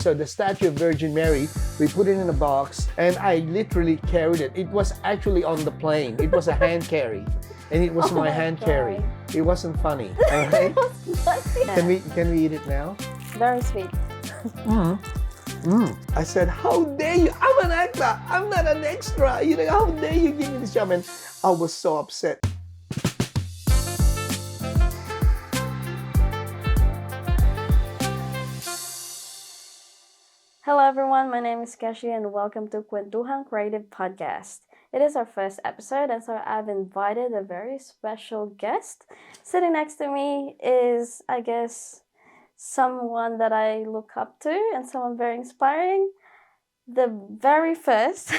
So the statue of Virgin Mary, we put it in a box, and I literally carried it. It was actually on the plane. It was a hand carry, and it was my hand carry. It wasn't funny. All right? Can we eat it now? Very sweet. I said, how dare you? I'm an actor. I'm not an extra. You know, how dare you give me this job? And I was so upset. Hello everyone, my name is Keshi and welcome to Kwentuhang Creative podcast. It is our first episode and so I've invited a very special guest. Sitting next to me is, I guess, someone that I look up to and someone very inspiring. The very first,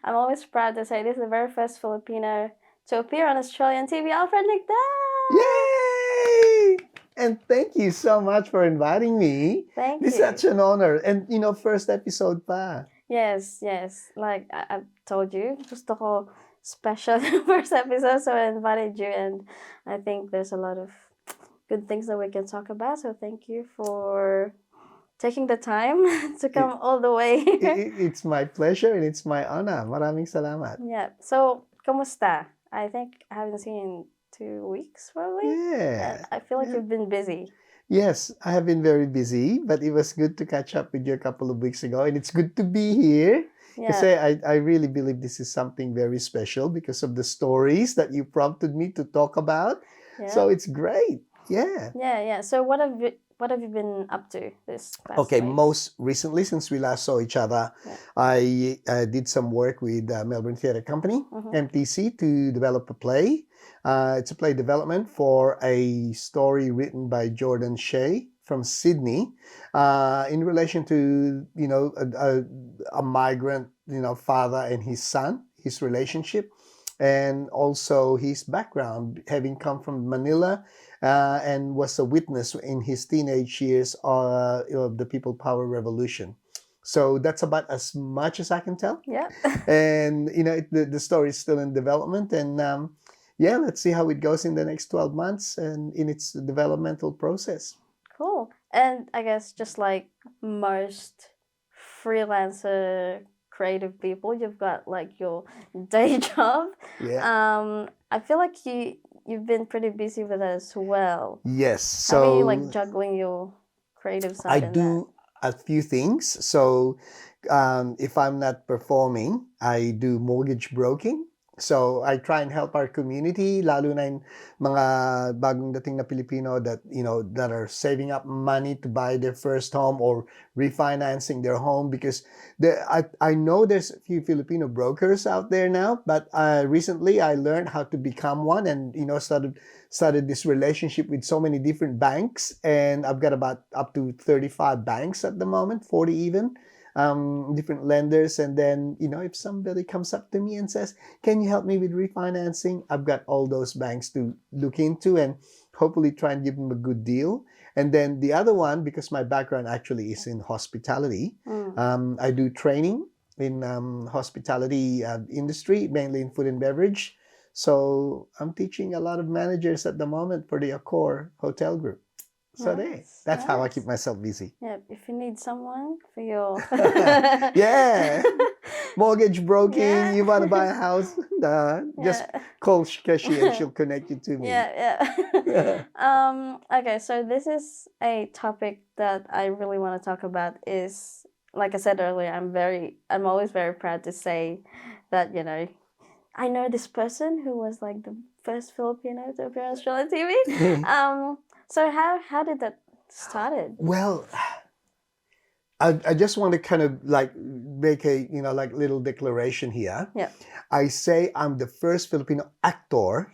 I'm always proud to say this, the very first Filipino to appear on Australian TV, Alfred Nicdao! Yay! And thank you so much for inviting me. Thank It's you. such an honor. And, you know, first episode pa. Yes. Like I've told you, gusto ko special yung first episode, so I invited you, and I think there's a lot of good things that we can talk about. So thank you for taking the time to come all the way here. It's my pleasure and it's my honor. Maraming salamat. Yeah. So, kamusta? I think I haven't seen you in 2 weeks, probably. Yeah. And I feel like you've been busy. Yes, I have been very busy, but it was good to catch up with you a couple of weeks ago, and it's good to be here. Because Yeah. I really believe this is something very special because of the stories that you prompted me to talk about. Yeah. So it's great. Yeah. Yeah. So what have you been up to this past Okay, week? most recently, since we last saw each other, Yeah. I did some work with Melbourne Theatre Company, MTC, to develop a play. It's a play development for a story written by Jordan Shea from Sydney, in relation to, you know, a migrant, you know, father and his son, his relationship, and also his background, having come from Manila, and was a witness in his teenage years of the People Power Revolution. So that's about as much as I can tell. Yeah. And, you know, the story is still in development. And, yeah, let's see how it goes in the next 12 months and in its developmental process. Cool. And I guess just like most freelancer creative people, you've got like your day job. Yeah. I feel like you've been pretty busy with that as well. Yes. How are So you like juggling your creative I side? do a few things. So if I'm not performing, I do mortgage broking. So I try and help our community, lalo na yung mga bagong dating na Pilipino that, you know, that are saving up money to buy their first home or refinancing their home, because I know there's a few Filipino brokers out there now, but recently I learned how to become one, and, you know, started this relationship with so many different banks, and I've got about up to 35 banks at the moment, 40 even. Different lenders, and then, you know, if somebody comes up to me and says, can you help me with refinancing, I've got all those banks to look into and hopefully try and give them a good deal. And then the other one, because my background actually is in hospitality, I do training in hospitality industry, mainly in food and beverage. So I'm teaching a lot of managers at the moment for the Accor Hotel Group. So that's how I keep myself busy. Yeah, if you need someone for your Yeah, mortgage broking. Yeah. You want to buy a house? Just call Keshi and she'll connect you to me. Yeah. Okay, so this is a topic that I really want to talk about. Is, like I said earlier, I'm always very proud to say that, you know, I know this person who was like the first Filipino to appear on Australian TV. So how did that started? Well, I just want to kind of like make a, you know, like little declaration here. Yeah. I say I'm the first Filipino actor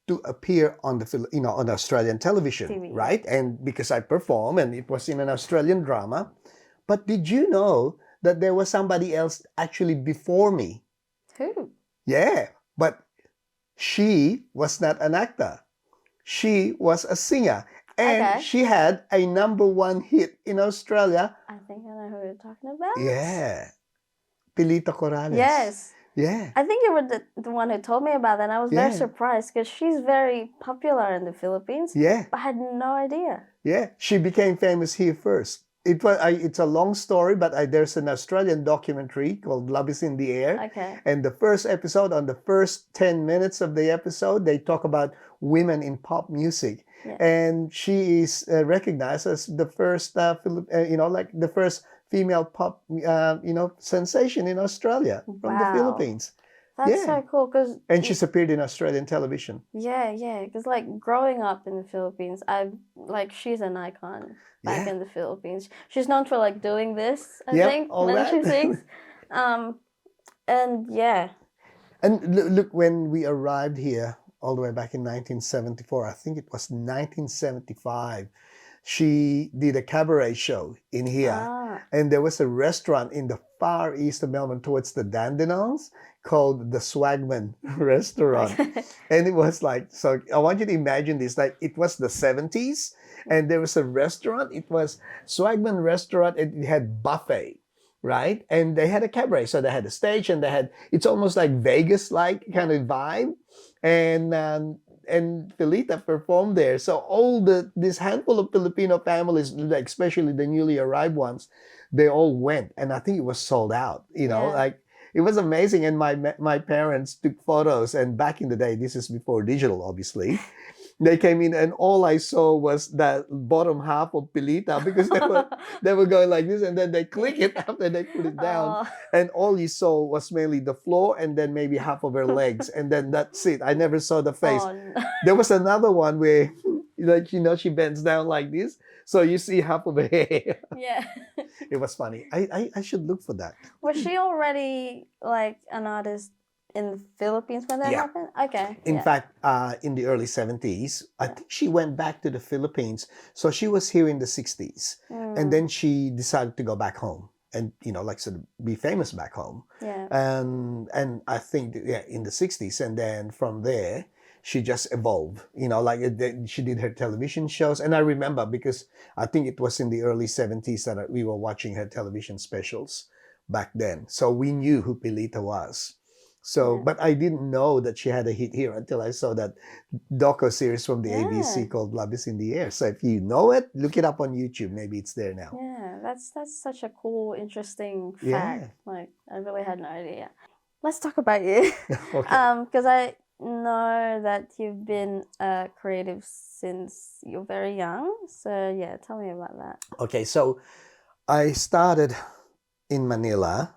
to appear on on Australian television, TV. right? And because I perform, and it was in an Australian drama. But did you know that there was somebody else actually before me? Who? Yeah, but she was not an actor. She was a singer, and she had a #1 hit in Australia. I think I know who you're talking about. Yeah, Pilita Corrales. Yes. Yeah. I think you were the one who told me about that, and I was very surprised because she's very popular in the Philippines. Yeah. I had no idea. Yeah, she became famous here first. It's a long story, but there's an Australian documentary called Love is in the Air. Okay. And the first episode, on the first 10 minutes of the episode, they talk about women in pop music. Yeah. And she is recognized as the first, like the first female pop, sensation in Australia from the Wow. Philippines. That's Yeah. so cool because And she's appeared in Australian television. yeah, because like growing up in the Philippines, she's an icon back Yeah. in the Philippines. She's known for like doing this, I Yep, think, all when that. she sings. And yeah, And look, when we arrived here all the way back in 1974, I think it was 1975, she did a cabaret show in here. And there was a restaurant in the far east of Melbourne towards the Dandenongs called the Swagman Restaurant. And it was like, so I want you to imagine this, like it was the 70s and there was a restaurant. It was Swagman Restaurant. It had buffet, right? And they had a cabaret. So they had a stage and it's almost like Vegas-like kind of vibe. And Pilita performed there. So this handful of Filipino families, like especially the newly arrived ones, they all went. And I think it was sold out, like it was amazing. And my parents took photos. And back in the day, this is before digital, obviously. They came in and all I saw was that bottom half of Pilita because they were going like this and then they click it after they put it down. And all you saw was mainly the floor and then maybe half of her legs. And then that's it. I never saw the face. no. There was another one where she bends down like this. So you see half of her hair. Yeah. It was funny. I should look for that. Was she already like an artist in the Philippines when that happened? Okay. In fact, in the early 70s, I think she went back to the Philippines. So she was here in the 60s. And then she decided to go back home and, sort of be famous back home. Yeah. And I think, in the 60s. And then from there, she just evolved, she did her television shows. And I remember because I think it was in the early 70s that we were watching her television specials back then. So we knew who Pilita was. So, but I didn't know that she had a hit here until I saw that doco series from the ABC called Love is in the Air. So if you know it, look it up on YouTube. Maybe it's there now. Yeah, that's such a cool, interesting fact. Yeah. Like I really had no idea. Let's talk about you. Okay. Because I know that you've been creative since you're very young. So yeah, tell me about that. Okay, so I started in Manila.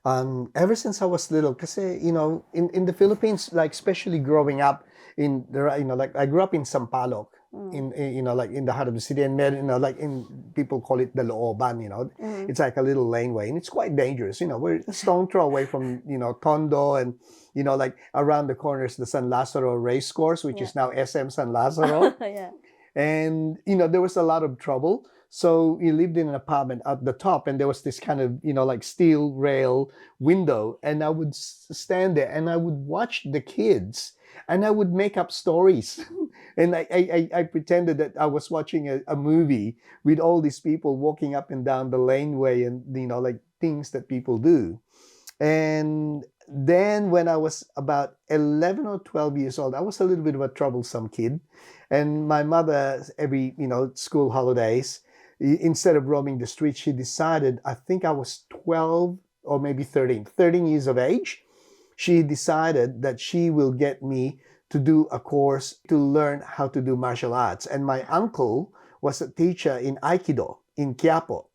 Ever since I was little, because in the Philippines, like especially growing up in the like I grew up in Sampaloc, in like in the heart of the city, and like people call it the Looban, it's like a little laneway, and it's quite dangerous. We're a stone throw away from Tondo, and like around the corner is the San Lazaro race course, which is now SM San Lazaro. Yeah. And there was a lot of trouble. So we lived in an apartment at the top, and there was this kind of like steel rail window, and I would stand there and I would watch the kids, and I would make up stories, and I pretended that I was watching a movie with all these people walking up and down the laneway, and like things that people do. And then when I was about 11 or 12 years old, I was a little bit of a troublesome kid. And my mother, every, school holidays, instead of roaming the streets, she decided, I think I was 12 or maybe 13 years of age. She decided that she will get me to do a course to learn how to do martial arts. And my uncle was a teacher in Aikido in Quiapo,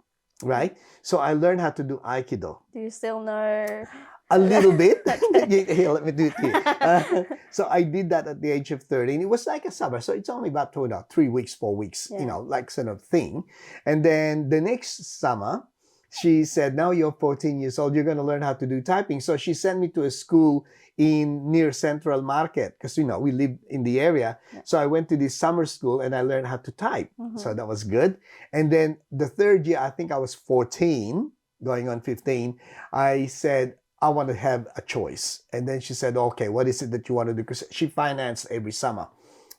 right? So I learned how to do Aikido. Do you still know? A little bit. Here, let me do it here. So I did that at the age of 13. It was like a summer. So it's only about 3 weeks, 4 weeks, like sort of thing. And then the next summer, she said, now you're 14 years old, you're going to learn how to do typing. So she sent me to a school near Central Market because, we live in the area. Yeah. So I went to this summer school and I learned how to type. Mm-hmm. So that was good. And then the third year, I think I was 14, going on 15, I said, I want to have a choice. And then she said, okay, what is it that you want to do? Because she financed every summer.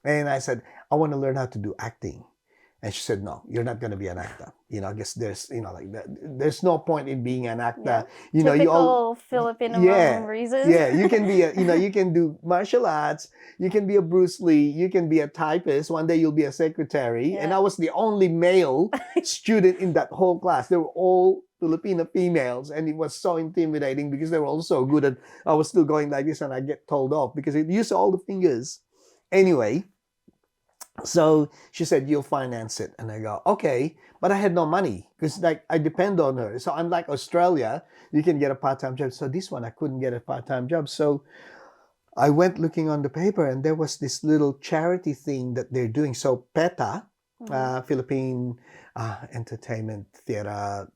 And I said, I want to learn how to do acting. And she said, no, you're not going to be an actor. I guess there's, there's no point in being an actor. Yeah. You all, Typical Filipino yeah, mom reasons. yeah, you can be you can do martial arts, you can be a Bruce Lee, you can be a typist, one day you'll be a secretary. And I was the only male student in that whole class. They were all Filipino females, and it was so intimidating because they were all so good at, I was still going like this and I get told off because it used all the fingers. Anyway, so she said, you'll finance it. And I go, okay. But I had no money because like I depend on her. So unlike Australia, you can get a part-time job. So this one, I couldn't get a part-time job. So I went looking on the paper and there was this little charity thing that they're doing. So PETA, Philippine Entertainment Theater,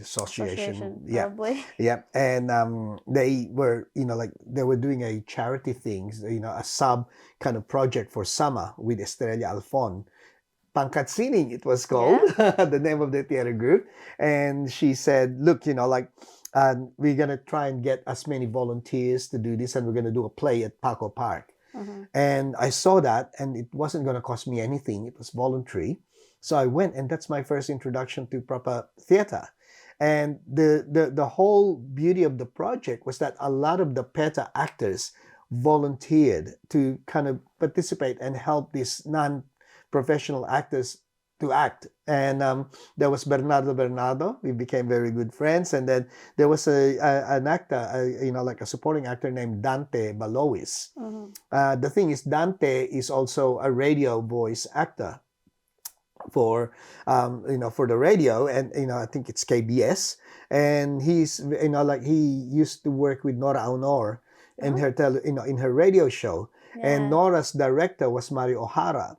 Association. Yeah. Probably. Yeah. And they were, they were doing a charity thing, a sub kind of project for summer with Estrella Alfon. Pangkat Sining, it was called, the name of the theater group. And she said, look, we're going to try and get as many volunteers to do this, and we're going to do a play at Paco Park. And I saw that, and it wasn't going to cost me anything. It was voluntary. So I went, and that's my first introduction to proper theater. And the whole beauty of the project was that a lot of the PETA actors volunteered to kind of participate and help these non-professional actors to act. And there was Bernardo. We became very good friends. And then there was an actor, like a supporting actor named Dante Balois. The thing is, Dante is also a radio voice actor for for the radio, and I think it's KBS. And he's he used to work with Nora Aunor in her in her radio show. And Nora's director was Mario O'Hara.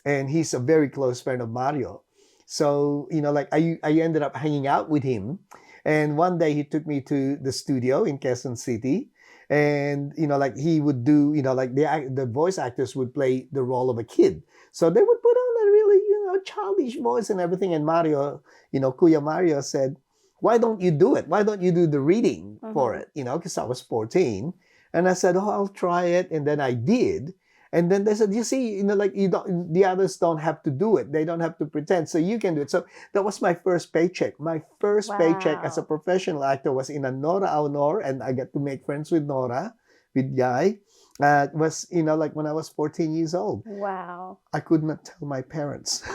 And he's a very close friend of Mario. So, I ended up hanging out with him. And one day he took me to the studio in Quezon City. And, he would do, the voice actors would play the role of a kid. So they would put on a really, childish voice and everything. And Mario, Kuya Mario said, why don't you do it? Why don't you do the reading for it? Because I was 14. And I said, oh, I'll try it. And then I did. And then they said, you see, the others don't have to do it. They don't have to pretend. So you can do it. So that was my first paycheck. My first paycheck as a professional actor was in a Nora Aunor, and I got to make friends with Nora, with Yai. It was, when I was 14 years old. Wow. I could not tell my parents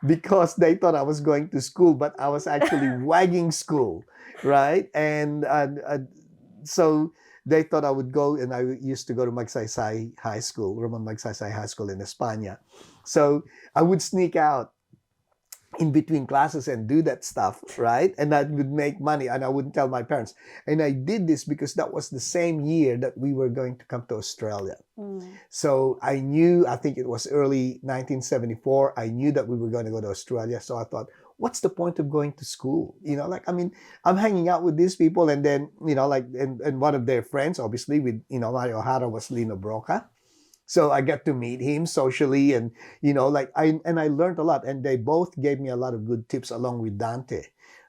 because they thought I was going to school, but I was actually wagging school, right? And so they thought I would go, and I used to go to Magsaysay High School, Roman Magsaysay High School in España. So I would sneak out in between classes and do that stuff, right? And I would make money, and I wouldn't tell my parents. And I did this because that was the same year that we were going to come to Australia. So I knew, I think it was early 1974, I knew that we were going to go to Australia. So I thought, what's the point of going to school? I'm hanging out with these people, and then, and one of their friends, obviously, with, Mario O'Hara was Lino Broca. So I got to meet him socially, and, I learned a lot, and they both gave me a lot of good tips along with Dante.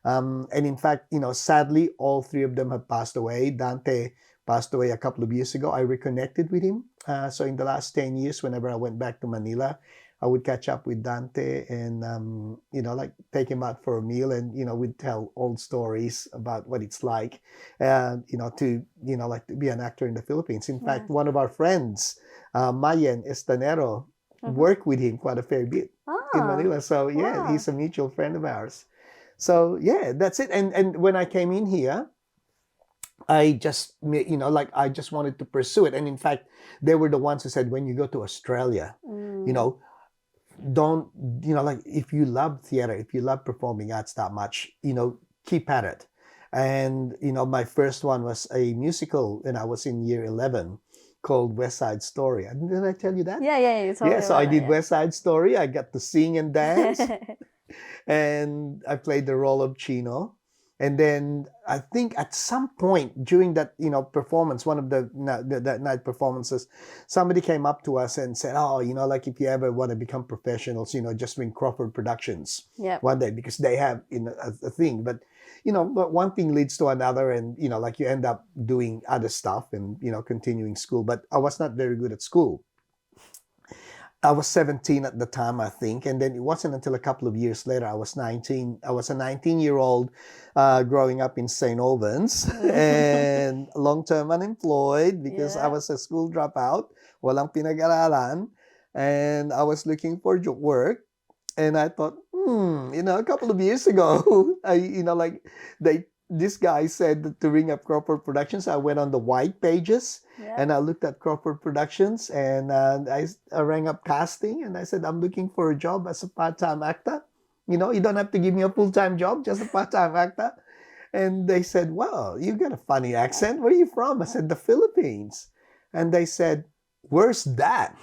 And in fact, sadly, all three of them have passed away. Dante passed away a couple of years ago. I reconnected with him. So in the last 10 years, whenever I went back to Manila, I would catch up with Dante and, take him out for a meal, and, we'd tell old stories about what it's like, to be an actor in the Philippines. In fact, one of our friends, Mayen Estanero, worked with him quite a fair bit in Manila. So, he's a mutual friend of ours. So, that's it. And when I came in here, I just, I just wanted to pursue it. And in fact, they were the ones who said, when you go to Australia, don't, if you love theater, if you love performing arts that much, keep at it. And, my first one was a musical when I was in year 11 called West Side Story. Did I tell you that? Yeah, you told me so I did that, West Side Story. I got to sing and dance. And I played the role of Chino. And then I think at some point during that, performance, one of that night performances, somebody came up to us and said, oh, if you ever want to become professionals, just ring Crawford Productions one day, because they have a thing. But, but one thing leads to another, and, you end up doing other stuff and, continuing school. But I was not very good at school. I was 17 at the time, I think, and then it wasn't until a couple of years later I was 19. I was a 19-year-old growing up in St. Albans and long-term unemployed because I Yeah. was a school dropout, walang pinag-aralan, and I was looking for work. And I thought, a couple of years ago, this guy said that to ring up Crawford Productions. I went on the white pages Yeah. and I looked at Crawford Productions and I rang up casting and I said, I'm looking for a job as a part-time actor. You don't have to give me a full-time job, just a part-time actor. And they said, well, you got a funny accent. Where are you from? I said, the Philippines. And they said, where's that?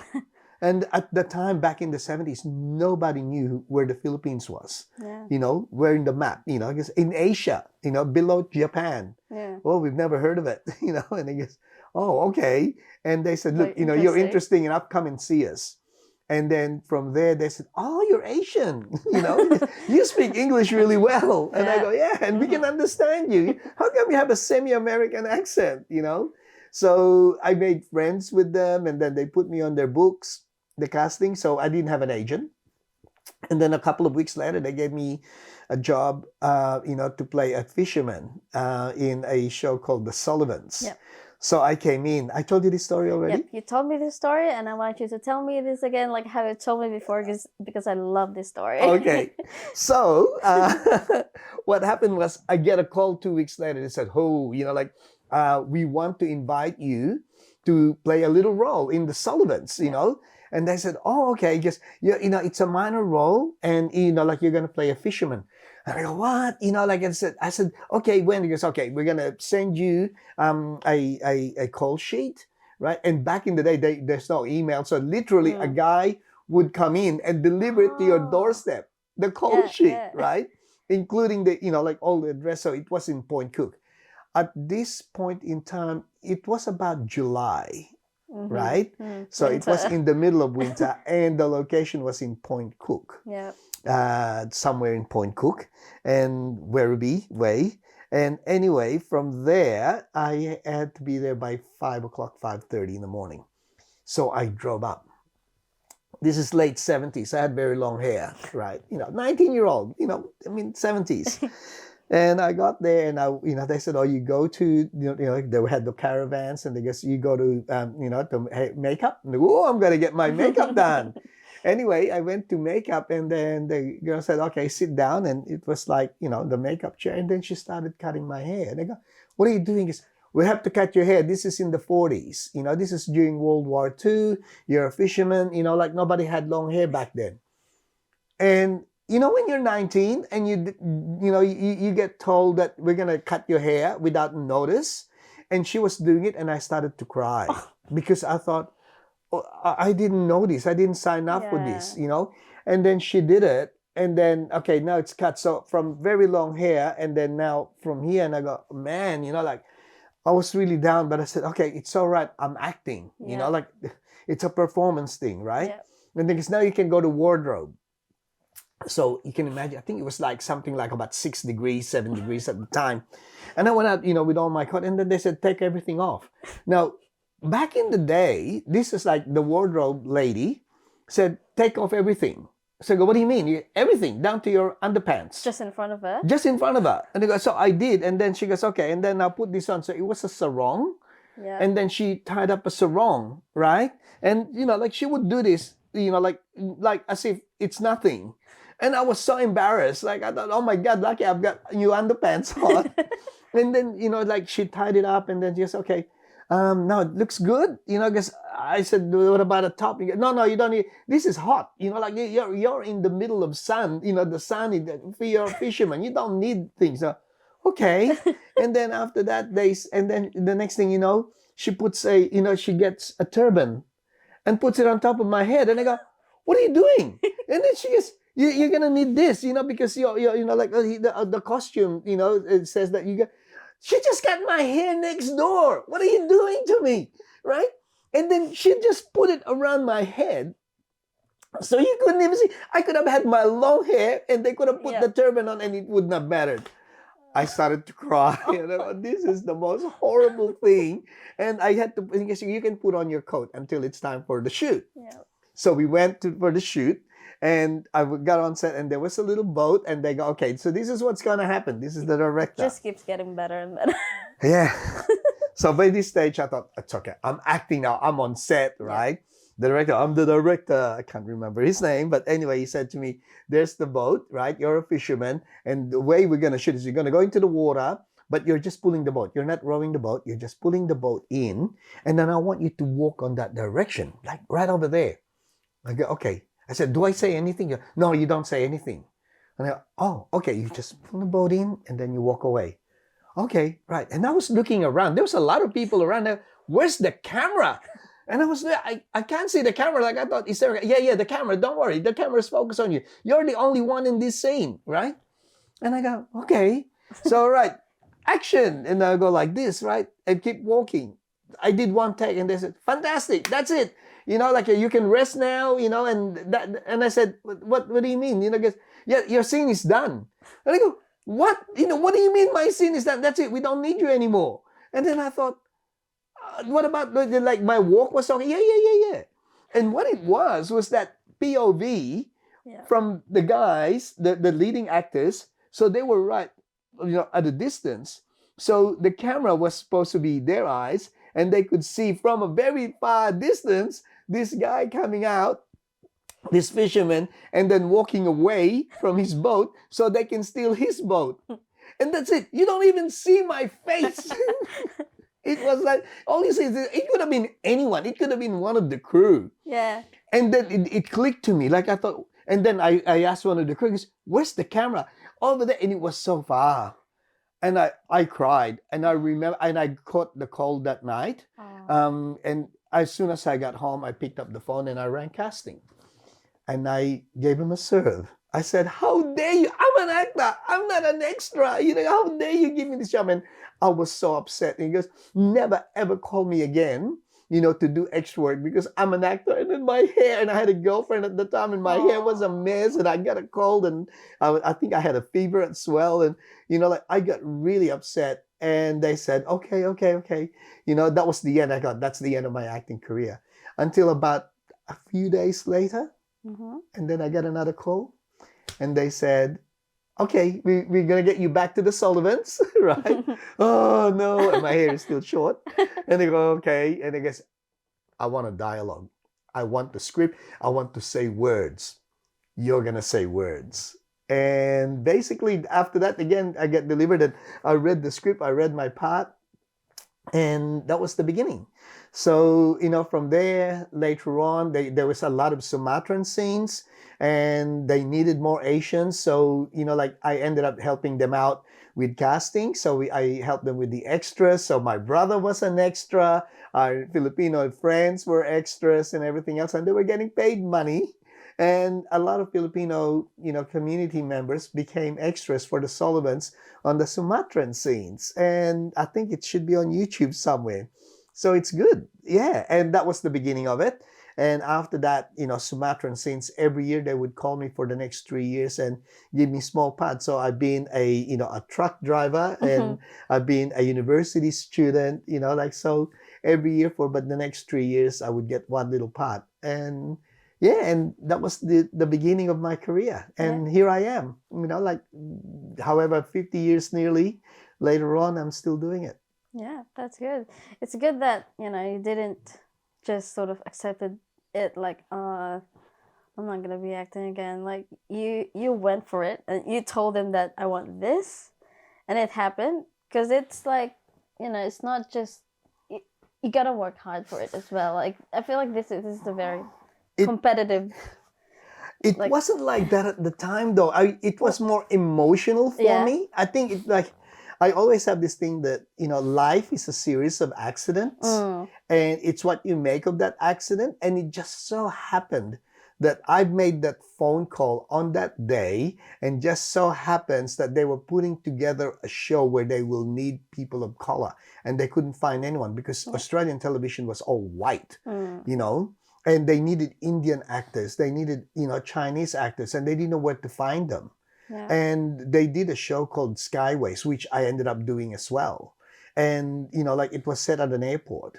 And at the time, back in the 70s, nobody knew where the Philippines was. Yeah. Where in the map, because in Asia, below Japan. Yeah. Well, we've never heard of it, and I guess, oh, okay. And they said, look, Like, you're interesting. interesting enough, come and see us. And then from there, they said, oh, you're Asian, you speak English really well. And I Yeah. go, yeah, and we can understand you. How come you have a semi-American accent, So I made friends with them and then they put me on their books, the casting. So I didn't have an agent. And then a couple of weeks later, they gave me a job, to play a fisherman in a show called The Sullivans. Yep. So I came in. I told you this story already? Yep, you told me this story, and I want you to tell me this again, like how you told me before, because I love this story. Okay. So what happened was I get a call 2 weeks later. They said, oh, we want to invite you to play a little role in The Sullivans, And they said, oh, okay, just, it's a minor role and, like you're going to play a fisherman. And I go, what? Like I said, okay, when? He goes, okay, we're going to send you a call sheet, right? And back in the day, there's no email. So literally a guy would come in and deliver it to your doorstep, the call sheet, right? Including the, like all the address. So it was in Point Cook. At this point in time, it was about July. Right? So Winter. it was in the middle of winter and the location was in Point Cook. Yeah. Somewhere in Point Cook and Werribee Way. And anyway, from there, I had to be there by 5 o'clock, 5:30 in the morning. So I drove up. This is late 70s. I had very long hair, right? 19-year-old, 70s. And I got there and they said, oh, you go to, they had the caravans and they guess you go to, to makeup. And oh, I'm going to get my makeup done. Anyway, I went to makeup and then the girl said, okay, sit down. And it was like, the makeup chair. And then she started cutting my hair. And I go, what are you doing? Is we have to cut your hair. This is in the 40s. This is during World War II. You're a fisherman, like nobody had long hair back then. And when you're 19 and you get told that we're going to cut your hair without notice, and she was doing it and I started to cry because I thought, oh, I didn't know this. I didn't sign up for this, and then she did it. And then, okay, now it's cut. So from very long hair and then now from here, and I go, man, like I was really down, but I said, okay, it's all right. I'm acting, like it's a performance thing, right? Yeah. And then because now you can go to wardrobe. So you can imagine, I think it was like something like about 6 degrees, 7 degrees at the time. And I went out, with all my coat and then they said, take everything off. Now, back in the day, this is like the wardrobe lady said, take off everything. So I go, what do you mean? Everything, down to your underpants. Just in front of her? Just in front of her. And they go, so I did. And then she goes, okay. And then I put this on. So it was a sarong. Yeah. And then she tied up a sarong, right? And, like she would do this, like as if it's nothing. And I was so embarrassed. Like I thought, oh my God, lucky I've got new underpants on. And then, like she tied it up and then just, okay, now it looks good. Because I said, what about a top? No, you don't need, this is hot. Like you're in the middle of sun, the sun, you're a fisherman. You don't need things. So, okay. And then after that, and then the next thing she puts she gets a turban and puts it on top of my head. And I go, what are you doing? And then she goes, you're gonna need this, because you're like the costume, it says that you got. She just got my hair next door. What are you doing to me, right? And then she just put it around my head, so you couldn't even see. I could have had my long hair, and they could have put the turban on, and it wouldn't have mattered. I started to cry. And I go, this is the most horrible thing. And I had to. Because you can put on your coat until it's time for the shoot. Yeah. So we went for the shoot, and I got on set, and there was a little boat, and they go, okay, so this is what's gonna happen. This is the director. Just keeps getting better and better. Yeah. So by this stage, I thought, it's okay. I'm acting now. I'm on set, right? The director, I'm the director. I can't remember his name. But anyway, he said to me, there's the boat, right? You're a fisherman. And the way we're going to shoot is you're going to go into the water, but you're just pulling the boat. You're not rowing the boat. You're just pulling the boat in. And then I want you to walk on that direction, like right over there. I go, okay. I said, do I say anything? No, you don't say anything. And I go, oh, okay. You just pull the boat in and then you walk away. Okay, right. And I was looking around. There was a lot of people around there. Where's the camera? And I was there. I can't see the camera. Like I thought, is there? Yeah, the camera. Don't worry. The camera's focused on you. You're the only one in this scene, right? And I go, okay. So, all right, action. And I go like this, right? And keep walking. I did one take and they said, fantastic. That's it. You know, like you can rest now, you know, and I said, what do you mean? You know, because yeah, your scene is done. And I go, what? You know, what do you mean my scene is done? That's it. We don't need you anymore. And then I thought, what about, like, my walk was talking? Yeah. And what it was that POV from the guys, the leading actors. So they were right, you know, at a distance. So the camera was supposed to be their eyes, and they could see from a very far distance this guy coming out, this fisherman, and then walking away from his boat so they can steal his boat. And that's it. You don't even see my face. It was like, all you see is it could have been anyone. It could have been one of the crew. Yeah. And then it clicked to me. Like I thought, and then I asked one of the crew, where's the camera? Over there. And it was so far. And I cried. And I remember, and I caught the cold that night. And as soon as I got home, I picked up the phone and I rang casting. And I gave him a serve. I said, how dare you? I'm an actor. I'm not an extra. You know, how dare you give me this job? And I was so upset. And he goes, never, ever call me again, you know, to do extra work because I'm an actor. And then my hair, and I had a girlfriend at the time, and my hair was a mess, and I got a cold, and I think I had a fever as well. And, you know, like I got really upset. And they said, okay. You know, that was the end. I thought, that's the end of my acting career. Until about a few days later. Mm-hmm. And then I got another call. And they said, okay, we're going to get you back to the Sullivans, right? Oh, no. And my hair is still short. And they go, okay. And I guess, I want a dialogue. I want the script. I want to say words. You're going to say words. And basically, after that, again, I get delivered. And I read the script. I read my part. And that was the beginning. So, you know, from there, later on, there was a lot of Sumatran scenes, and they needed more Asians. So, you know, like I ended up helping them out with casting. So I helped them with the extras. So my brother was an extra. Our Filipino friends were extras and everything else. And they were getting paid money. And a lot of Filipino, you know, community members became extras for the Sullivans on the Sumatran scenes. And I think it should be on YouTube somewhere. So it's good. Yeah. And that was the beginning of it. And after that, you know, Sumatran scenes, every year they would call me for the next 3 years and give me small parts. So I've been a truck driver, and I've been a university student, you know, like, so every year but the next 3 years, I would get one little part. And yeah, and that was the beginning of my career. And here I am, you know, like, however, 50 years nearly later on, I'm still doing it. Yeah, that's good. It's good that, you know, you didn't just sort of accepted it like, I'm not going to be acting again. Like, you went for it, and you told them that I want this, and it happened. Because it's like, you know, it's not just, you got to work hard for it as well. Like, I feel like this is a very competitive. It wasn't like that at the time, though. It was more emotional for me. I think it, like, I always have this thing that, you know, life is a series of accidents, and it's what you make of that accident. And it just so happened that I made that phone call on that day, and just so happens that they were putting together a show where they will need people of color, and they couldn't find anyone because Australian television was all white, you know. And they needed Indian actors. They needed, you know, Chinese actors, and they didn't know where to find them. Yeah. And they did a show called Skyways, which I ended up doing as well. And, you know, like, it was set at an airport.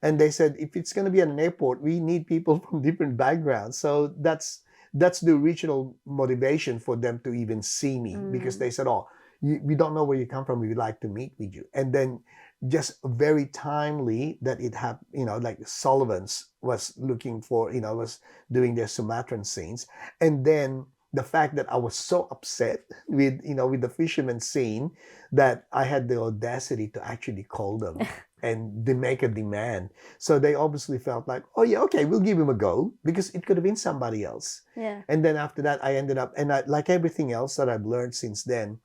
And they said, if it's going to be at an airport, we need people from different backgrounds. So that's the original motivation for them to even see me, because they said, oh, we don't know where you come from. We would like to meet with you. And then just very timely that it happened, like Sullivan's was looking for, was doing their Sumatran scenes. And then the fact that I was so upset with, with the fisherman scene, that I had the audacity to actually call them and they make a demand. So they obviously felt like, oh yeah, okay, we'll give him a go, because it could have been somebody else. Yeah. And then after that, I ended up, and like everything else that I've learned since then,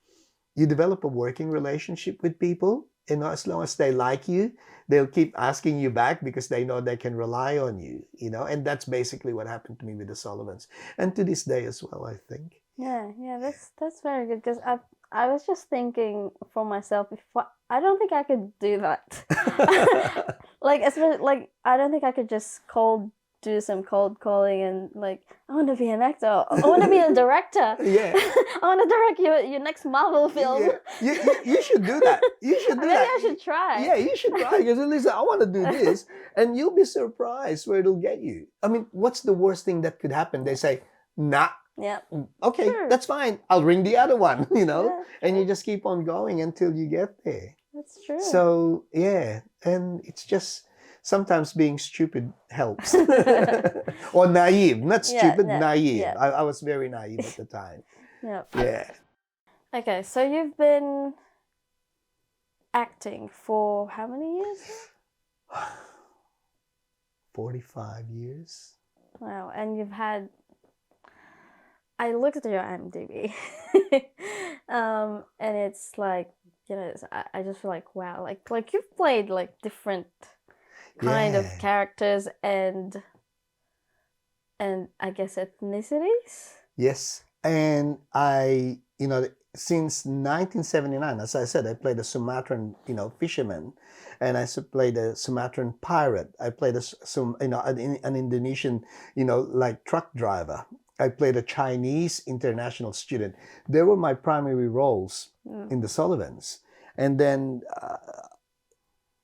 you develop a working relationship with people. As long as they like you, they'll keep asking you back because they know they can rely on you, and that's basically what happened to me with the Sullivans. And to this day as well, I think. Yeah, that's very good, because I was just thinking for myself, I don't think I could do that. Like, especially, like, I don't think I could just do some cold calling and like, I want to be an actor. I want to be a director. Yeah. I want to direct your next Marvel film. Yeah. You should do that. You should do Maybe that. I should try. Yeah, you should try, because at least I want to do this, and you'll be surprised where it'll get you. I mean, what's the worst thing that could happen? They say, nah. Yeah. Okay, Sure. that's fine. I'll ring the other one, Yeah, and you just keep on going until you get there. that's true. So, yeah, and it's just sometimes being stupid helps. Or naive, not stupid, naive. Yeah. I was very naive at the time. Yeah. Yeah. Okay, so you've been acting for how many years? 45 years. Wow, and you've had. I looked at your IMDb, and it's like, I just feel like, wow, like you've played like different kind of characters and I guess ethnicities. Yes, and I, since 1979, as I said, I played a Sumatran, fisherman, and I played a Sumatran pirate. I played an Indonesian, like truck driver. I played a Chinese international student. They were my primary roles in the Sullivans. And then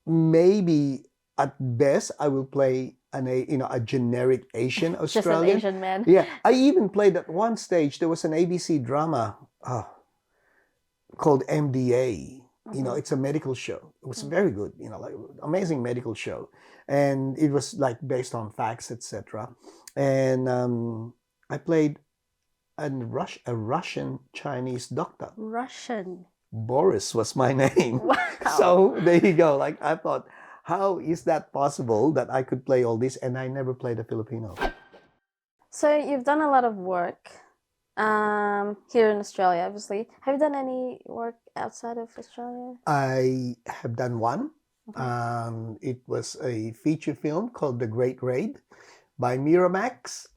maybe at best I will play a generic Asian Australian. Just an Asian man. Yeah, I even played at one stage. There was an ABC drama called MDA. It's a medical show. It was very good. Like amazing medical show, and it was like based on facts, etc. And I played a Russian Chinese doctor. Russian. Boris was my name. Wow. So there you go. Like I thought, how is that possible that I could play all this and I never played a Filipino? So you've done a lot of work here in Australia, obviously. Have you done any work outside of Australia? I have done one. Okay. It was a feature film called The Great Raid by Miramax,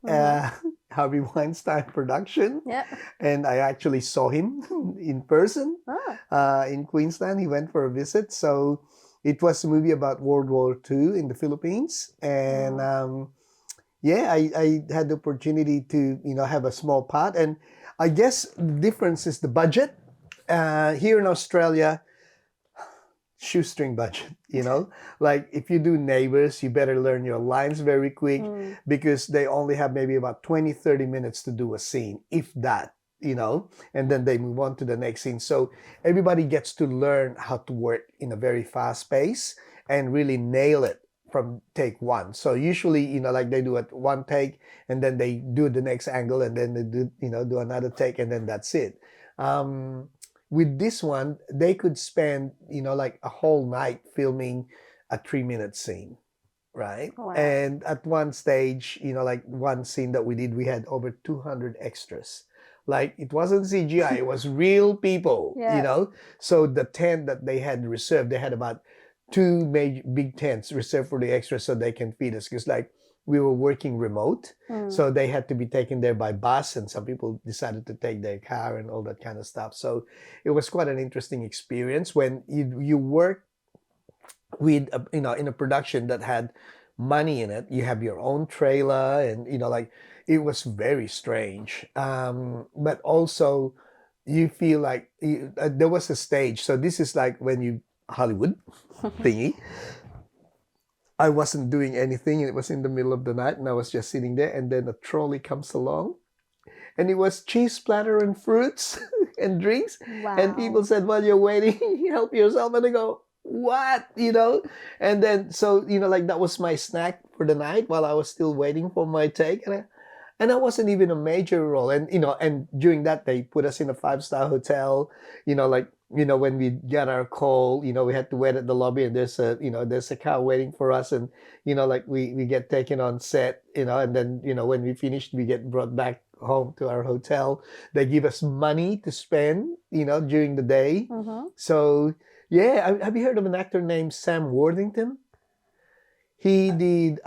Harvey Weinstein production. Yeah. And I actually saw him in person in Queensland. He went for a visit. So it was a movie about World War II in the Philippines. And I had the opportunity to, have a small part. And I guess the difference is the budget. Here in Australia, shoestring budget, like if you do Neighbors, you better learn your lines very quick because they only have maybe about 20-30 minutes to do a scene, if that, and then they move on to the next scene. So everybody gets to learn how to work in a very fast pace and really nail it from take one. So usually, like they do it one take and then they do the next angle and then they do another take and then that's it. With this one, they could spend, like a whole night filming a 3-minute scene, right? Wow. And at one stage, like one scene that we did, we had over 200 extras. Like it wasn't CGI, it was real people, So the tent that they had reserved, they had about 2 big tents reserved for the extras so they can feed us. Because like we were working remote, so they had to be taken there by bus, and some people decided to take their car and all that kind of stuff. So it was quite an interesting experience when you work with in a production that had money in it. You have your own trailer, and like it was very strange. But also you feel like there was a stage. So this is like when you Hollywood thingy. I wasn't doing anything. It was in the middle of the night, and I was just sitting there. And then a trolley comes along, and it was cheese platter and fruits and drinks. And people Wow. said, "While you're waiting, help yourself." And I go, "What?" And then so like that was my snack for the night while I was still waiting for my take. And I wasn't even a major role. And during that they put us in a five-star hotel. Like when we got our call, we had to wait at the lobby, and there's a car waiting for us, and like we get taken on set, and then when we finished, we get brought back home to our hotel. They give us money to spend, during the day. Mm-hmm. So yeah, have you heard of an actor named Sam Worthington? He did,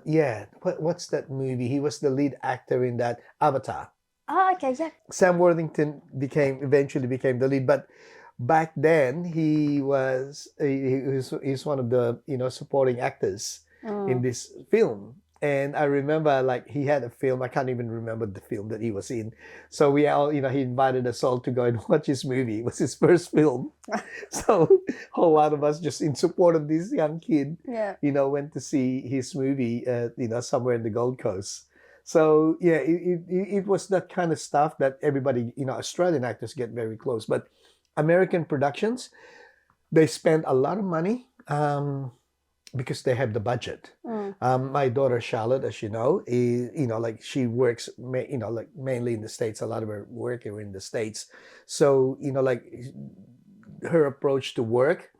yeah. What's that movie? He was the lead actor in that Avatar. Oh, okay, yeah. Sam Worthington eventually became the lead, but back then he's one of the supporting actors in Mm. this film. And I remember, like, he had a film. I can't even remember the film that he was in. So we all, he invited us all to go and watch his movie. It was his first film. So a whole lot of us, just in support of this young kid, Yeah. went to see his movie, somewhere in the Gold Coast. So yeah, it was that kind of stuff that everybody, Australian actors get very close, but American productions, they spend a lot of money, because they have the budget. Mm. My daughter Charlotte, as you know, is, like, she works, like, mainly in the States. A lot of her work are in the States. So, like, her approach to work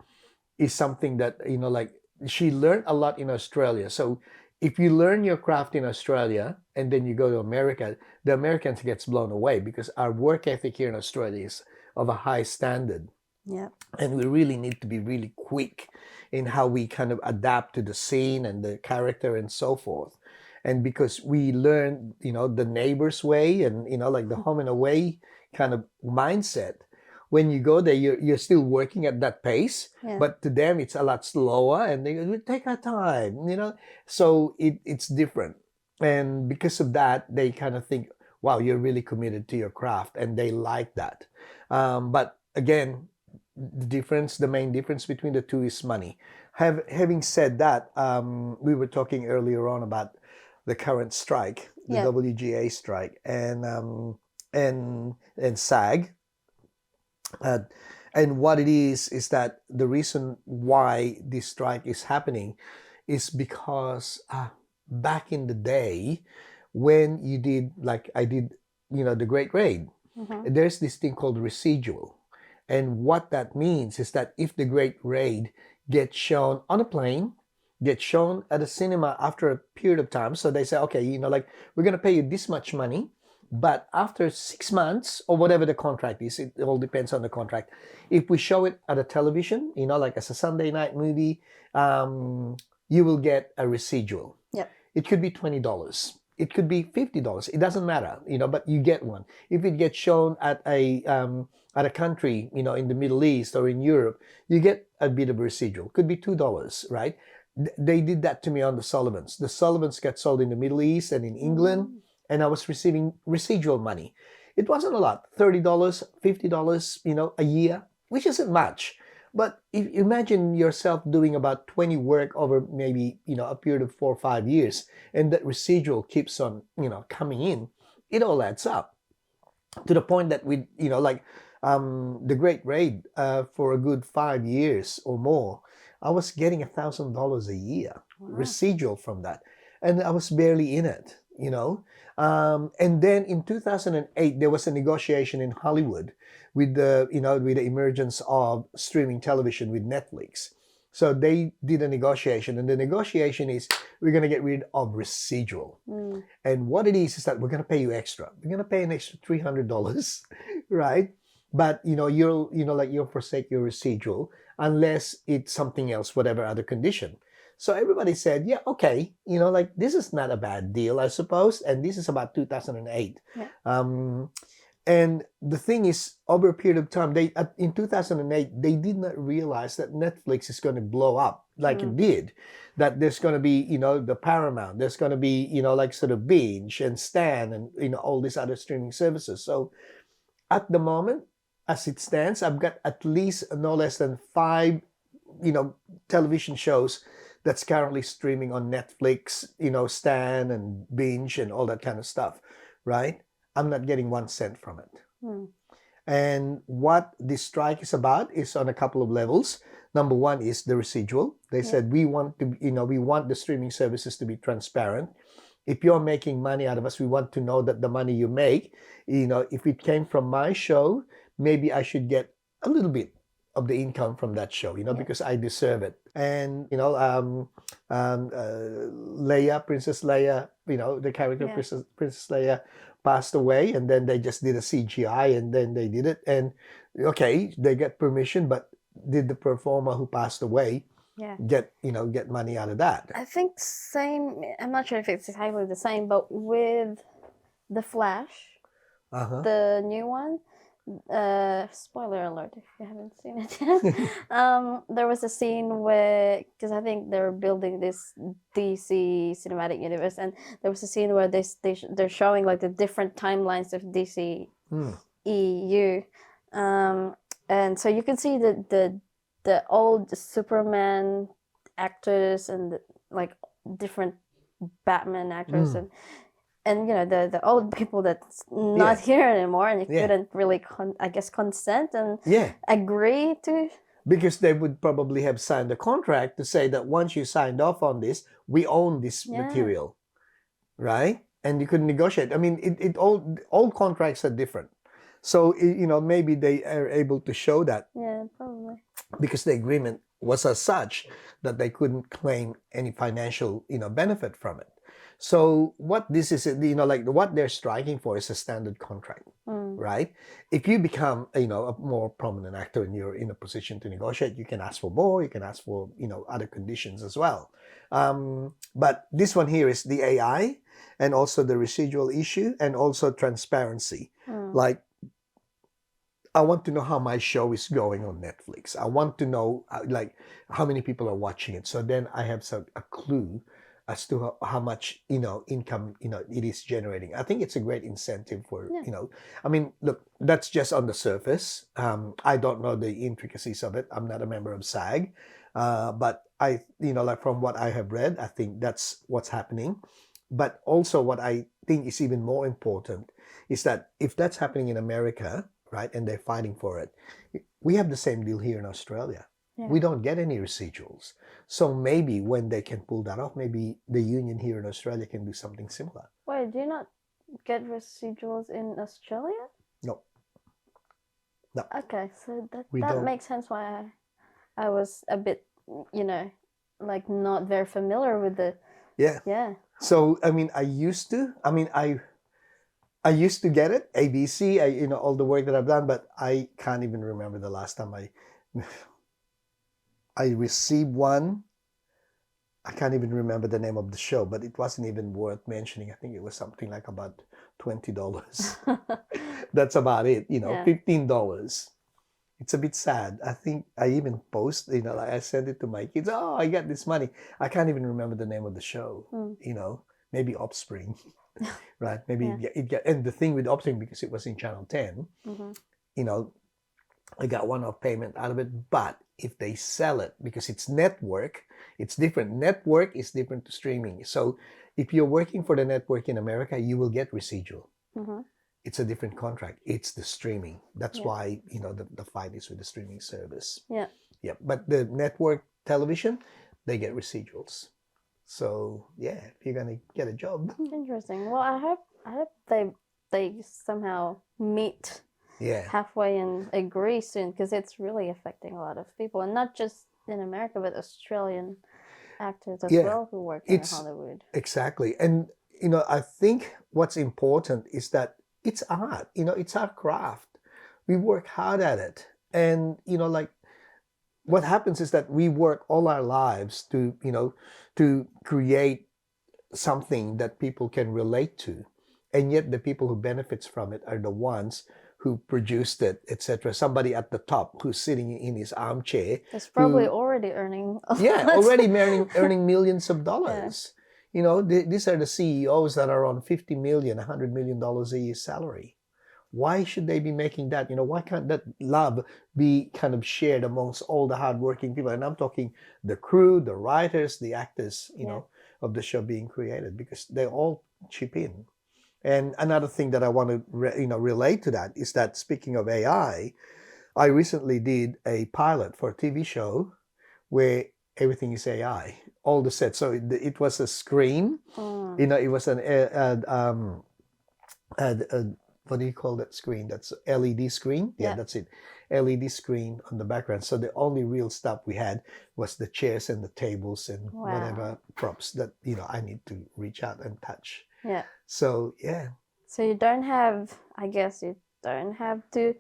is something that, like, she learned a lot in Australia. So if you learn your craft in Australia and then you go to America, the Americans gets blown away because our work ethic here in Australia is of a high standard. Yeah. And we really need to be really quick in how we kind of adapt to the scene and the character and so forth. And because we learn, the neighbor's way and, like, the home and away kind of mindset, when you go there, you're still working at that pace, Yeah. but to them it's a lot slower, and they will take our time, So it's different. And because of that, they kind of think, wow, you're really committed to your craft, and they like that. But again, the main difference between the two is money. Having said that, we were talking earlier on about the current strike, the Yeah. WGA strike, and SAG. Uh, and what it is that the reason why this strike is happening is because, back in the day, when you did, like I did, the Great Raid, Mm-hmm. there's this thing called residual. And what that means is that if the Great Raid gets shown on a plane, gets shown at a cinema after a period of time, so they say, okay, like, we're going to pay you this much money, but after 6 months or whatever the contract is, it all depends on the contract. If we show it at a television, like as a Sunday night movie, you will get a residual. Yep. It could be $20. It could be $50. It doesn't matter, but you get one. If it gets shown at a country, in the Middle East or in Europe, you get a bit of residual. Could be $2, right? They did that to me on the Sullivans. The Sullivans got sold in the Middle East and in England, and I was receiving residual money. It wasn't a lot, $30, $50, a year, which isn't much. But if imagine yourself doing about 20 work over maybe, a period of 4 or 5 years, and that residual keeps on, coming in, it all adds up to the point that we, like, the Great Raid, for a good 5 years or more, I was getting $1,000 a year. Wow. Residual from that. And I was barely in it, and then in 2008, there was a negotiation in Hollywood with with the emergence of streaming television with Netflix. So they did a negotiation, and the negotiation is, we're going to get rid of residual. Mm. And what it is that we're going to pay you extra. We're going to pay an extra $300, right? But you'll forsake your residual unless it's something else, whatever other condition. So everybody said, yeah, okay, like, this is not a bad deal, I suppose. And this is about 2008. Yeah. And the thing is, over a period of time, in 2008, they did not realize that Netflix is going to blow up like it did. That there's going to be, the Paramount, there's going to be, like, sort of Binge and Stan and, all these other streaming services. So at the moment, as it stands, I've got at least no less than 5, television shows that's currently streaming on Netflix, Stan and Binge and all that kind of stuff, right? I'm not getting 1 cent from it. Hmm. And what this strike is about is on a couple of levels. Number one is the residual. They said we want the streaming services to be transparent. If you're making money out of us, we want to know that the money you make, if it came from my show, maybe I should get a little bit of the income from that show, because I deserve it. And Leia, Princess Leia, the character Princess Leia passed away, and then they just did a CGI, and then they did it, and okay, they get permission, but did the performer who passed away get money out of that? I think same. I'm not sure if it's exactly the same, but with the Flash, the new one. Spoiler alert if you haven't seen it yet. There was a scene where, because I think they're building this DC cinematic universe, and there was a scene where they're showing like the different timelines of DC EU, and so you can see the old Superman actors and like different Batman actors and the old people that's not here anymore, and you couldn't really consent and agree to, because they would probably have signed a contract to say that once you signed off on this, we own this material, right? And you could negotiate. I mean, all contracts are different, so maybe they are able to show that, probably, because the agreement was as such that they couldn't claim any financial benefit from it. So what this is, like what they're striking for is a standard contract, right? If you become, a more prominent actor and you're in a position to negotiate, you can ask for more, you can ask for, other conditions as well. But this one here is the AI and also the residual issue and also transparency. Like, I want to know how my show is going on Netflix. I want to know, like, how many people are watching it. So then I have a clue as to how much income it is generating. I think it's a great incentive for I mean, look, that's just on the surface. I don't know the intricacies of it. I'm not a member of SAG, but I like from what I have read, I think that's what's happening. But also what I think is even more important is that if that's happening in America, right, and they're fighting for it, we have the same deal here in Australia. We don't get any residuals. So maybe when they can pull that off, maybe the union here in Australia can do something similar. Wait, do you not get residuals in Australia? No. Okay, so that makes sense why I was a bit, like not very familiar with the... Yeah. So, I mean, I used to get it, ABC, all the work that I've done, but I can't even remember the last time I received one. I can't even remember the name of the show, but it wasn't even worth mentioning. I think it was something like about $20. That's about it, $15. It's a bit sad. I think I even post, like I sent it to my kids. Oh, I got this money. I can't even remember the name of the show, maybe Offspring, right? Maybe and the thing with Offspring, because it was in Channel 10, I got one-off payment out of it, but if they sell it, because it's network, it's different. Network is different to streaming. So if you're working for the network in America, you will get residual. It's a different contract. It's the streaming. That's why, the fight is with the streaming service. Yeah. But the network television, they get residuals. So yeah, if you're gonna get a job. Interesting. Well, I hope they somehow meet halfway and agree soon, because it's really affecting a lot of people, and not just in America, but Australian actors as well who work in Hollywood. Exactly. And I think what's important is that it's art. It's our craft. We work hard at it, and like what happens is that we work all our lives to create something that people can relate to, and yet the people who benefits from it are the ones who produced it, etc. Somebody at the top who's sitting in his armchair. It's probably already earning a lot. Already earning millions of dollars. These are the CEOs that are on $50 million, $100 million a year salary. why should they be making that? Why can't that love be kind of shared amongst all the hardworking people? And I'm talking the crew, the writers, the actors, Yeah. of the show being created, because they all chip in. And another thing that I want to relate to that is that, speaking of AI, I recently did a pilot for a TV show where everything is AI, all the sets. So it was a screen, it was what do you call that screen? That's LED screen. Yeah, Yeah. that's it. LED screen on the background. So the only real stuff we had was the chairs and the tables and Wow. whatever props that I need to reach out and touch. Yeah. So yeah. So you don't have, I guess you don't have to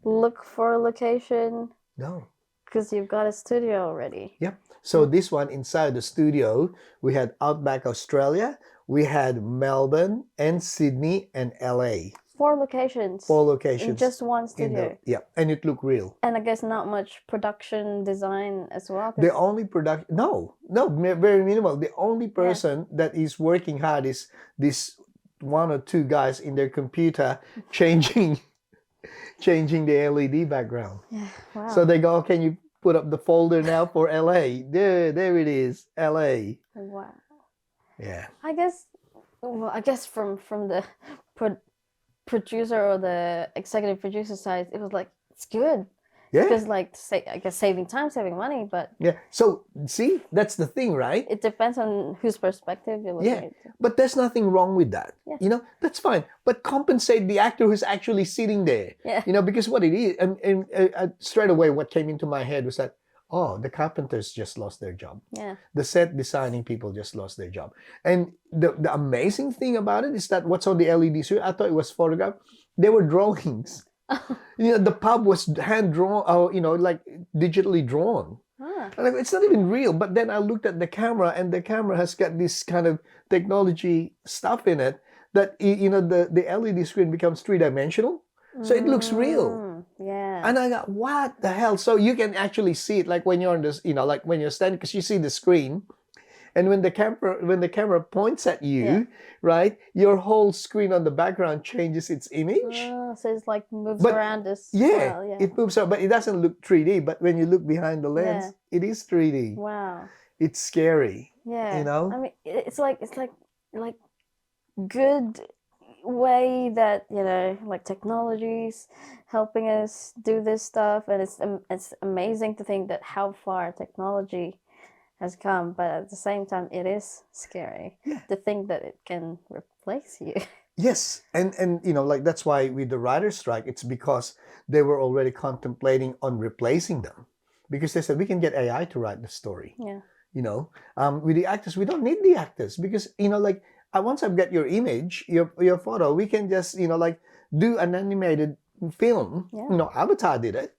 look for a location No. because you've got a studio already. Yep. So this one, inside the studio, we had Outback Australia, we had Melbourne and Sydney and LA. 4 locations. 4 locations. In just one studio. Yeah, and it looked real. And I guess not much production design as well. The only production, no, very minimal. The only person that is working hard is this 1 or 2 guys in their computer changing the LED background. Yeah, wow. So they go, can you put up the folder now for LA? There it is, LA. Wow. Yeah. I guess from the producer or the executive producer side, it was like, it's good. Yeah. Because I guess saving time, saving money, but yeah. So see, that's the thing, right? it depends on whose perspective you're looking at. But there's nothing wrong with that. Yeah. That's fine. But compensate the actor who's actually sitting there. Yeah. Because what it is, and straight away what came into my head was that, oh, the carpenters just lost their job. Yeah. The set designing people just lost their job. And the amazing thing about it is that what's on the LED screen, I thought it was photographed. They were drawings. The pub was hand drawn, or like digitally drawn. And it's not even real. But then I looked at the camera, and the camera has got this kind of technology stuff in it that the LED screen becomes 3-dimensional, so it looks real. Yeah. And I got, what the hell? So you can actually see it, like when you're on this, like when you're standing, because you see the screen. And when the camera points at you, right, your whole screen on the background changes its image. So it's like moves around as well. Yeah. It moves around, but it doesn't look 3D. But when you look behind the lens, it is 3D. Wow. It's scary. Yeah. I mean, it's like good way that like technology's helping us do this stuff, and it's amazing to think that how far technology has come, but at the same time it is scary to think that it can replace you. Yes, and like that's why with the writer's strike, it's because they were already contemplating on replacing them, because they said we can get AI to write the story. Yeah. With the actors, we don't need the actors, because like once I've got your image, your photo, we can just like do an animated film. Yeah. Avatar did it.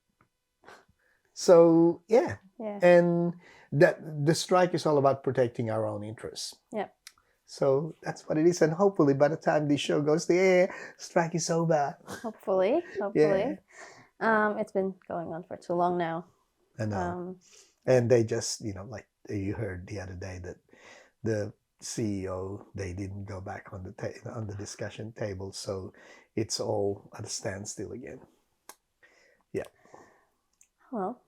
So yeah. And that the strike is all about protecting our own interests. Yeah. So that's what it is, and hopefully by the time this show goes to air, strike is over. Hopefully. Yeah. It's been going on for too long now. I know. And they just, like you heard the other day that the CEO, they didn't go back on the discussion table, so it's all at a standstill again. Yeah. Well,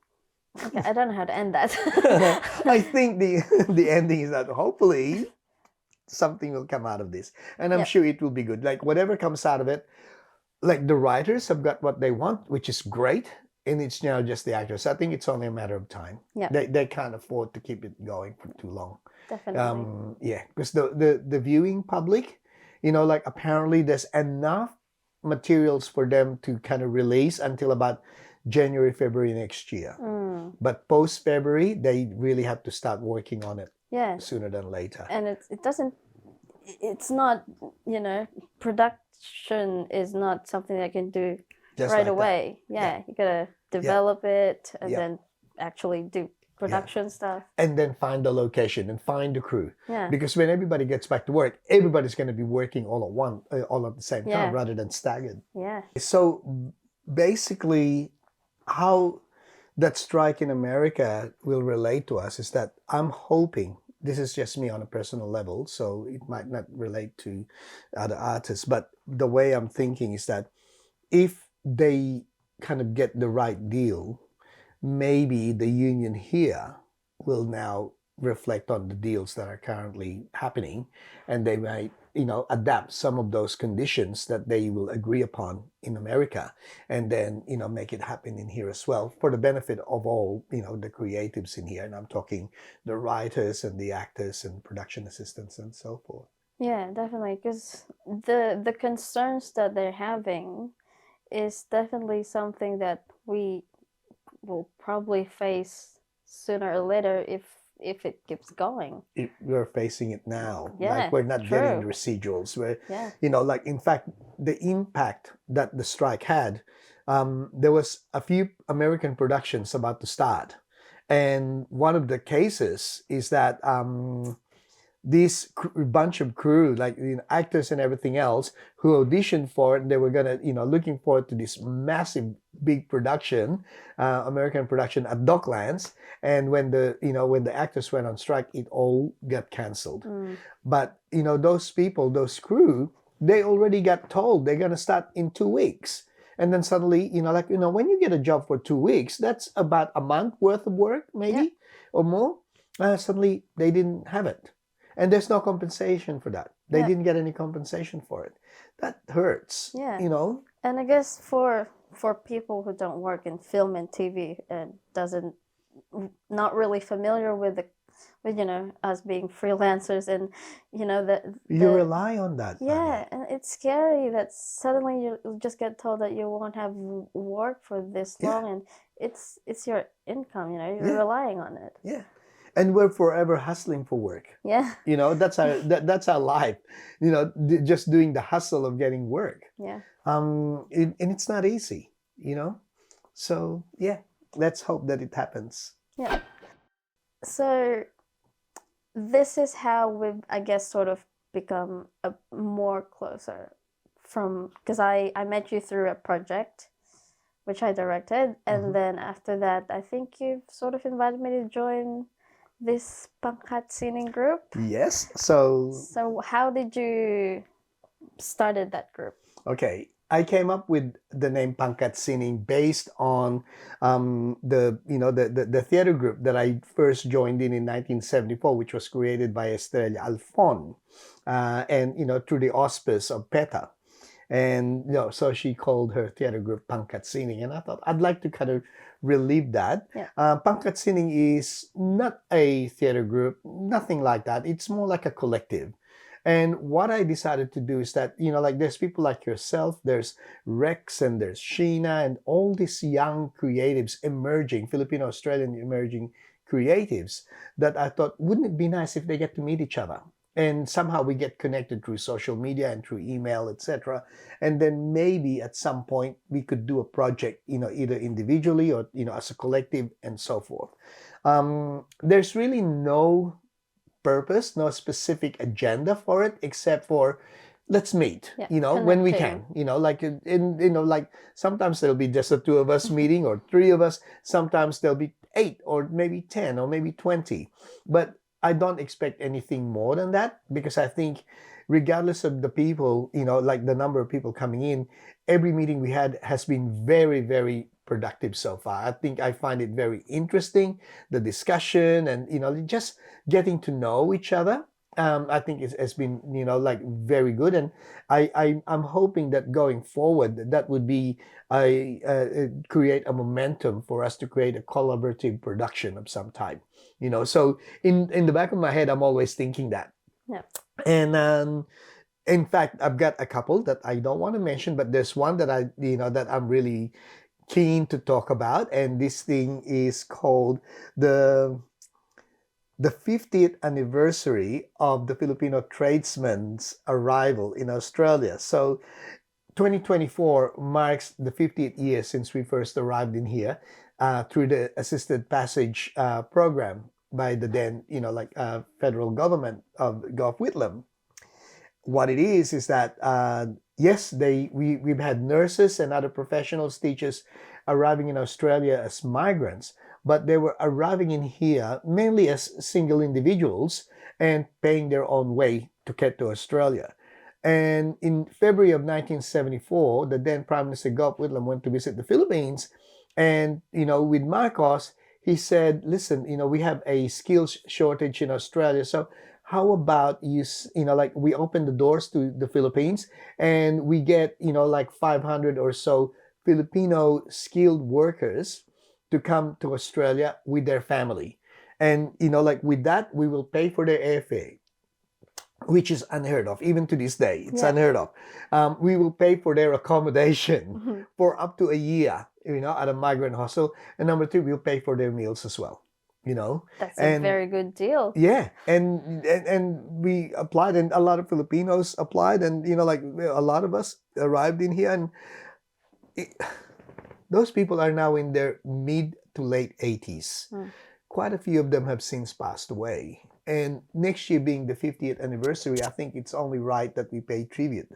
okay, I don't know how to end that. I think the ending is that hopefully something will come out of this, and I'm sure it will be good. Like whatever comes out of it, like the writers have got what they want, which is great, and it's now just the actors. I think it's only a matter of time. Yeah. They can't afford to keep it going for too long. Definitely. Because the viewing public, like apparently there's enough materials for them to kind of release until about January, February next year. But post February, they really have to start working on it sooner than later. And it's not, production is not something that can do Just right like away. that. You gotta develop it and then actually do production stuff. And then find the location and find the crew. Yeah. Because when everybody gets back to work, everybody's going to be working all at the same time rather than staggered. Yeah. So basically, how that strike in America will relate to us is that I'm hoping, this is just me on a personal level, so it might not relate to other artists, but the way I'm thinking is that if they kind of get the right deal, maybe the union here will now reflect on the deals that are currently happening, and they might, adapt some of those conditions that they will agree upon in America, and then, make it happen in here as well for the benefit of all, the creatives in here. And I'm talking the writers and the actors and production assistants and so forth. Yeah, definitely. Because the concerns that they're having is definitely something that we will probably face sooner or later if it keeps going. We're facing it now. Yeah, Like, we're not getting the true. residuals. We're, Yeah. like, in fact, the impact that the strike had, there was a few American productions about to start. And one of the cases is that this bunch of crew, like, actors and everything else, who auditioned for it, they were gonna, looking forward to this massive, big production, American production at Docklands. And when the actors went on strike, it all got canceled. But those people, those crew, they already got told they're gonna start in 2 weeks. And then suddenly, when you get a job for 2 weeks, that's about a month worth of work, maybe, or more. Suddenly, they didn't have it. And there's no compensation for that. They Yeah. didn't get any compensation for it. That hurts. Yeah. And I guess for people who don't work in film and TV and not really familiar with us being freelancers, and you rely on that. Yeah, and it's scary that suddenly you just get told that you won't have work for this long, and it's your income. You're relying on it. Yeah. And we're forever hustling for work. Yeah. That's our life. Just doing the hustle of getting work. Yeah. And it's not easy. So yeah, let's hope that it happens. Yeah. So this is how we've, I guess, sort of become more closer because I met you through a project which I directed, and then after that, I think you've sort of invited me to join this Pangkat Sining group. Yes. So how did you started that group? Okay. I came up with the name Pangkat Sining based on the theater group that I first joined in 1974, which was created by Estrella Alfon, and through the auspice of PETA. And so she called her theater group Pangkat Sining, and I thought I'd like to kind of relive that. Yeah. Pangkat Sining is not a theater group, nothing like that. It's more like a collective. And what I decided to do is that, there's people like yourself, there's Rex, and there's Sheena, and all these young creatives emerging, Filipino-Australian emerging creatives, that I thought, wouldn't it be nice if they get to meet each other? And somehow we get connected through social media and through email, etc. And then maybe at some point we could do a project, either individually or, as a collective and so forth. There's really no purpose, no specific agenda for it, except for let's meet, when we can, like sometimes there'll be just the two of us meeting or three of us. Sometimes there'll be 8 or maybe 10 or maybe 20, but I don't expect anything more than that, because I think regardless of the people, like the number of people coming in, every meeting we had has been very, very productive so far. I think I find it very interesting, the discussion, and just getting to know each other. I think has been very good, and I'm hoping that going forward that would be create a momentum for us to create a collaborative production of some type. So in the back of my head, I'm always thinking that. Yeah. And in fact, I've got a couple that I don't want to mention, but there's one that that I'm really keen to talk about, and this thing is called the 50th anniversary of the Filipino tradesmen's arrival in Australia. So 2024 marks the 50th year since we first arrived in here through the assisted passage program by the then federal government of Gough Whitlam. What it is that yes, we've had nurses and other professionals, teachers arriving in Australia as migrants, but they were arriving in here mainly as single individuals and paying their own way to get to Australia. And in February of 1974, the then Prime Minister Gough Whitlam went to visit the Philippines. And, with Marcos, he said, listen, we have a skills shortage in Australia. So how about like we open the doors to the Philippines and we get, like 500 or so Filipino skilled workers to come to Australia with their family. And, like with that, we will pay for their airfare, which is unheard of. Even to this day, it's unheard of. We will pay for their accommodation for up to a year, at a migrant hostel. And number two, we'll pay for their meals as well. That's a very good deal. Yeah, and we applied, and a lot of Filipinos applied, and like a lot of us arrived in here, and those people are now in their mid to late 80s. Quite a few of them have since passed away. And next year being the 50th anniversary, I think it's only right that we pay tribute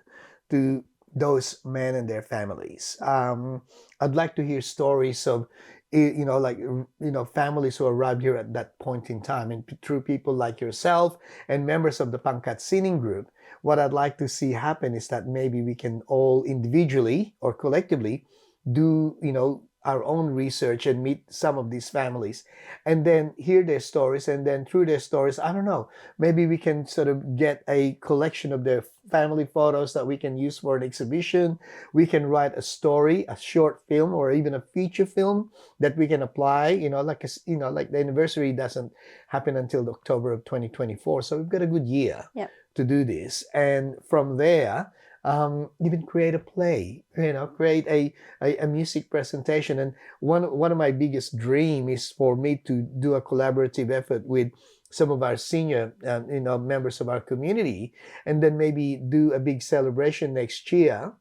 to those men and their families. I'd like to hear stories of, families who arrived here at that point in time, and through people like yourself and members of the Pangkat Sining group. What I'd like to see happen is that maybe we can all individually or collectively do, our own research and meet some of these families and then hear their stories. And then through their stories, I don't know, maybe we can sort of get a collection of their family photos that we can use for an exhibition. We can write a story, a short film, or even a feature film that we can apply, like the anniversary doesn't happen until October of 2024. So we've got a good year to do this. And from there, even create a play, create a music presentation. And one of my biggest dream is for me to do a collaborative effort with some of our senior, members of our community, and then maybe do a big celebration next year.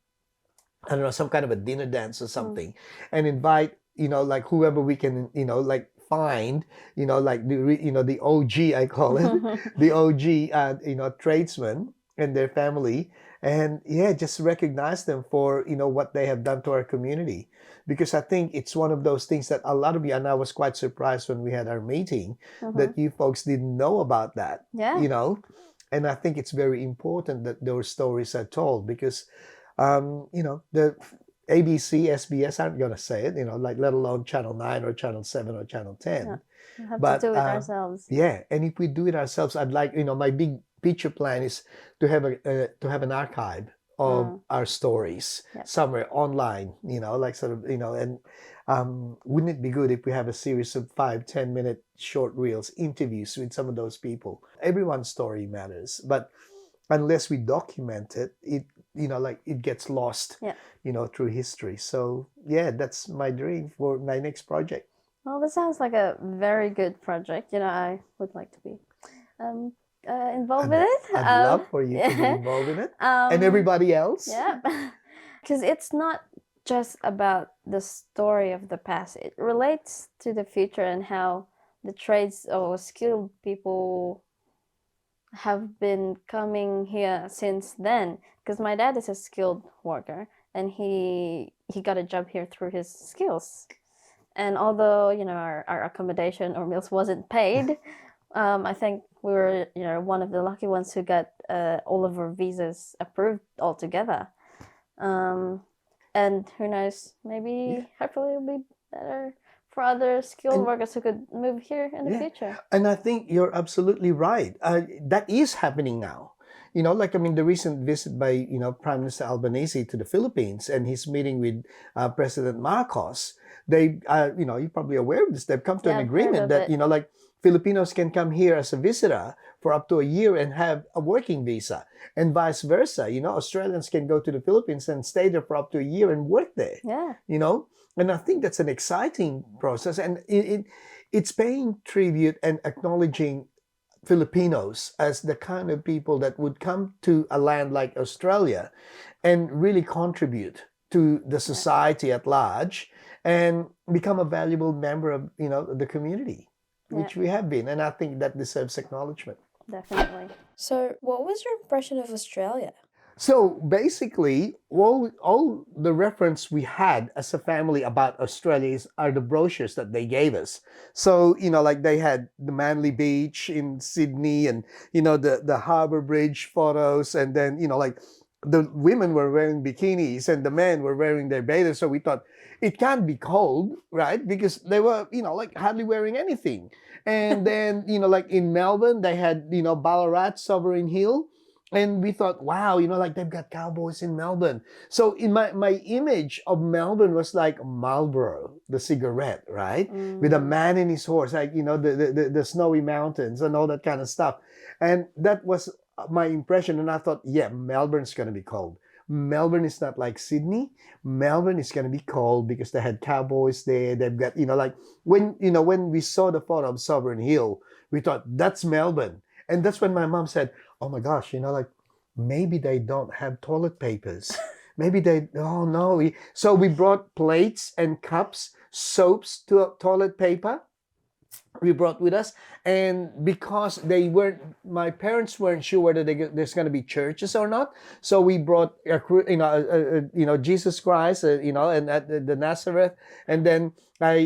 I don't know, some kind of a dinner dance or something, and invite, like whoever we can, like find, like the OG, I call it, the OG, tradesmen and their family. And just recognize them for, what they have done to our community. Because I think it's one of those things that a lot of you, and I was quite surprised when we had our meeting, that you folks didn't know about that, and I think it's very important that those stories are told because, the ABC, SBS aren't going to say it, like let alone Channel 9 or Channel 7 or Channel 10. We have to do it ourselves. Yeah, and if we do it ourselves, I'd like, my big picture plan is to have an archive of our stories somewhere online, like sort of, and wouldn't it be good if we have a series of 5-10 minute short reels, interviews with some of those people? Everyone's story matters, but unless we document it, it gets lost, through history. So that's my dream for my next project. Well, this sounds like a very good project. I would like to be involved with it. I'd love for you to be involved in it. And everybody else. Yeah. Because it's not just about the story of the past. It relates to the future and how the trades or skilled people have been coming here since then. Because my dad is a skilled worker and he got a job here through his skills. And although, our accommodation or meals wasn't paid, I think we were, one of the lucky ones who got all of our visas approved altogether. And who knows, maybe hopefully it'll be better for other skilled workers who could move here in the future. And I think you're absolutely right. That is happening now. The recent visit by, Prime Minister Albanese to the Philippines and his meeting with President Marcos, they, you're probably aware of this, they've come to an agreement that, like Filipinos can come here as a visitor for up to a year and have a working visa, and vice versa. Australians can go to the Philippines and stay there for up to a year and work there. Yeah. And I think that's an exciting process, and it's paying tribute and acknowledging Filipinos as the kind of people that would come to a land like Australia and really contribute to the society at large and become a valuable member of, the community, which we have been. And I think that deserves acknowledgement. Definitely. So, what was your impression of Australia? So basically, all the reference we had as a family about Australia are the brochures that they gave us. So, like they had the Manly Beach in Sydney and, the Harbour Bridge photos. And then, like the women were wearing bikinis and the men were wearing their bathers. So we thought it can't be cold, right? Because they were, like hardly wearing anything. And then, like in Melbourne, they had, Ballarat, Sovereign Hill. And we thought, wow, like they've got cowboys in Melbourne. So in my image of Melbourne was like Marlboro, the cigarette, right? With a man and his horse, like, the snowy mountains and all that kind of stuff. And that was my impression. And I thought, yeah, Melbourne's going to be cold. Melbourne is not like Sydney. Melbourne is going to be cold because they had cowboys there. They've got, like when we saw the photo of Sovereign Hill, we thought that's Melbourne. And that's when my mom said, oh my gosh, like maybe they don't have toilet papers. Maybe they, oh no. So we brought plates and cups, soaps, toilet paper. We brought with us, and because my parents weren't sure whether there's going to be churches or not, so we brought Jesus Christ, and at the Nazareth, and then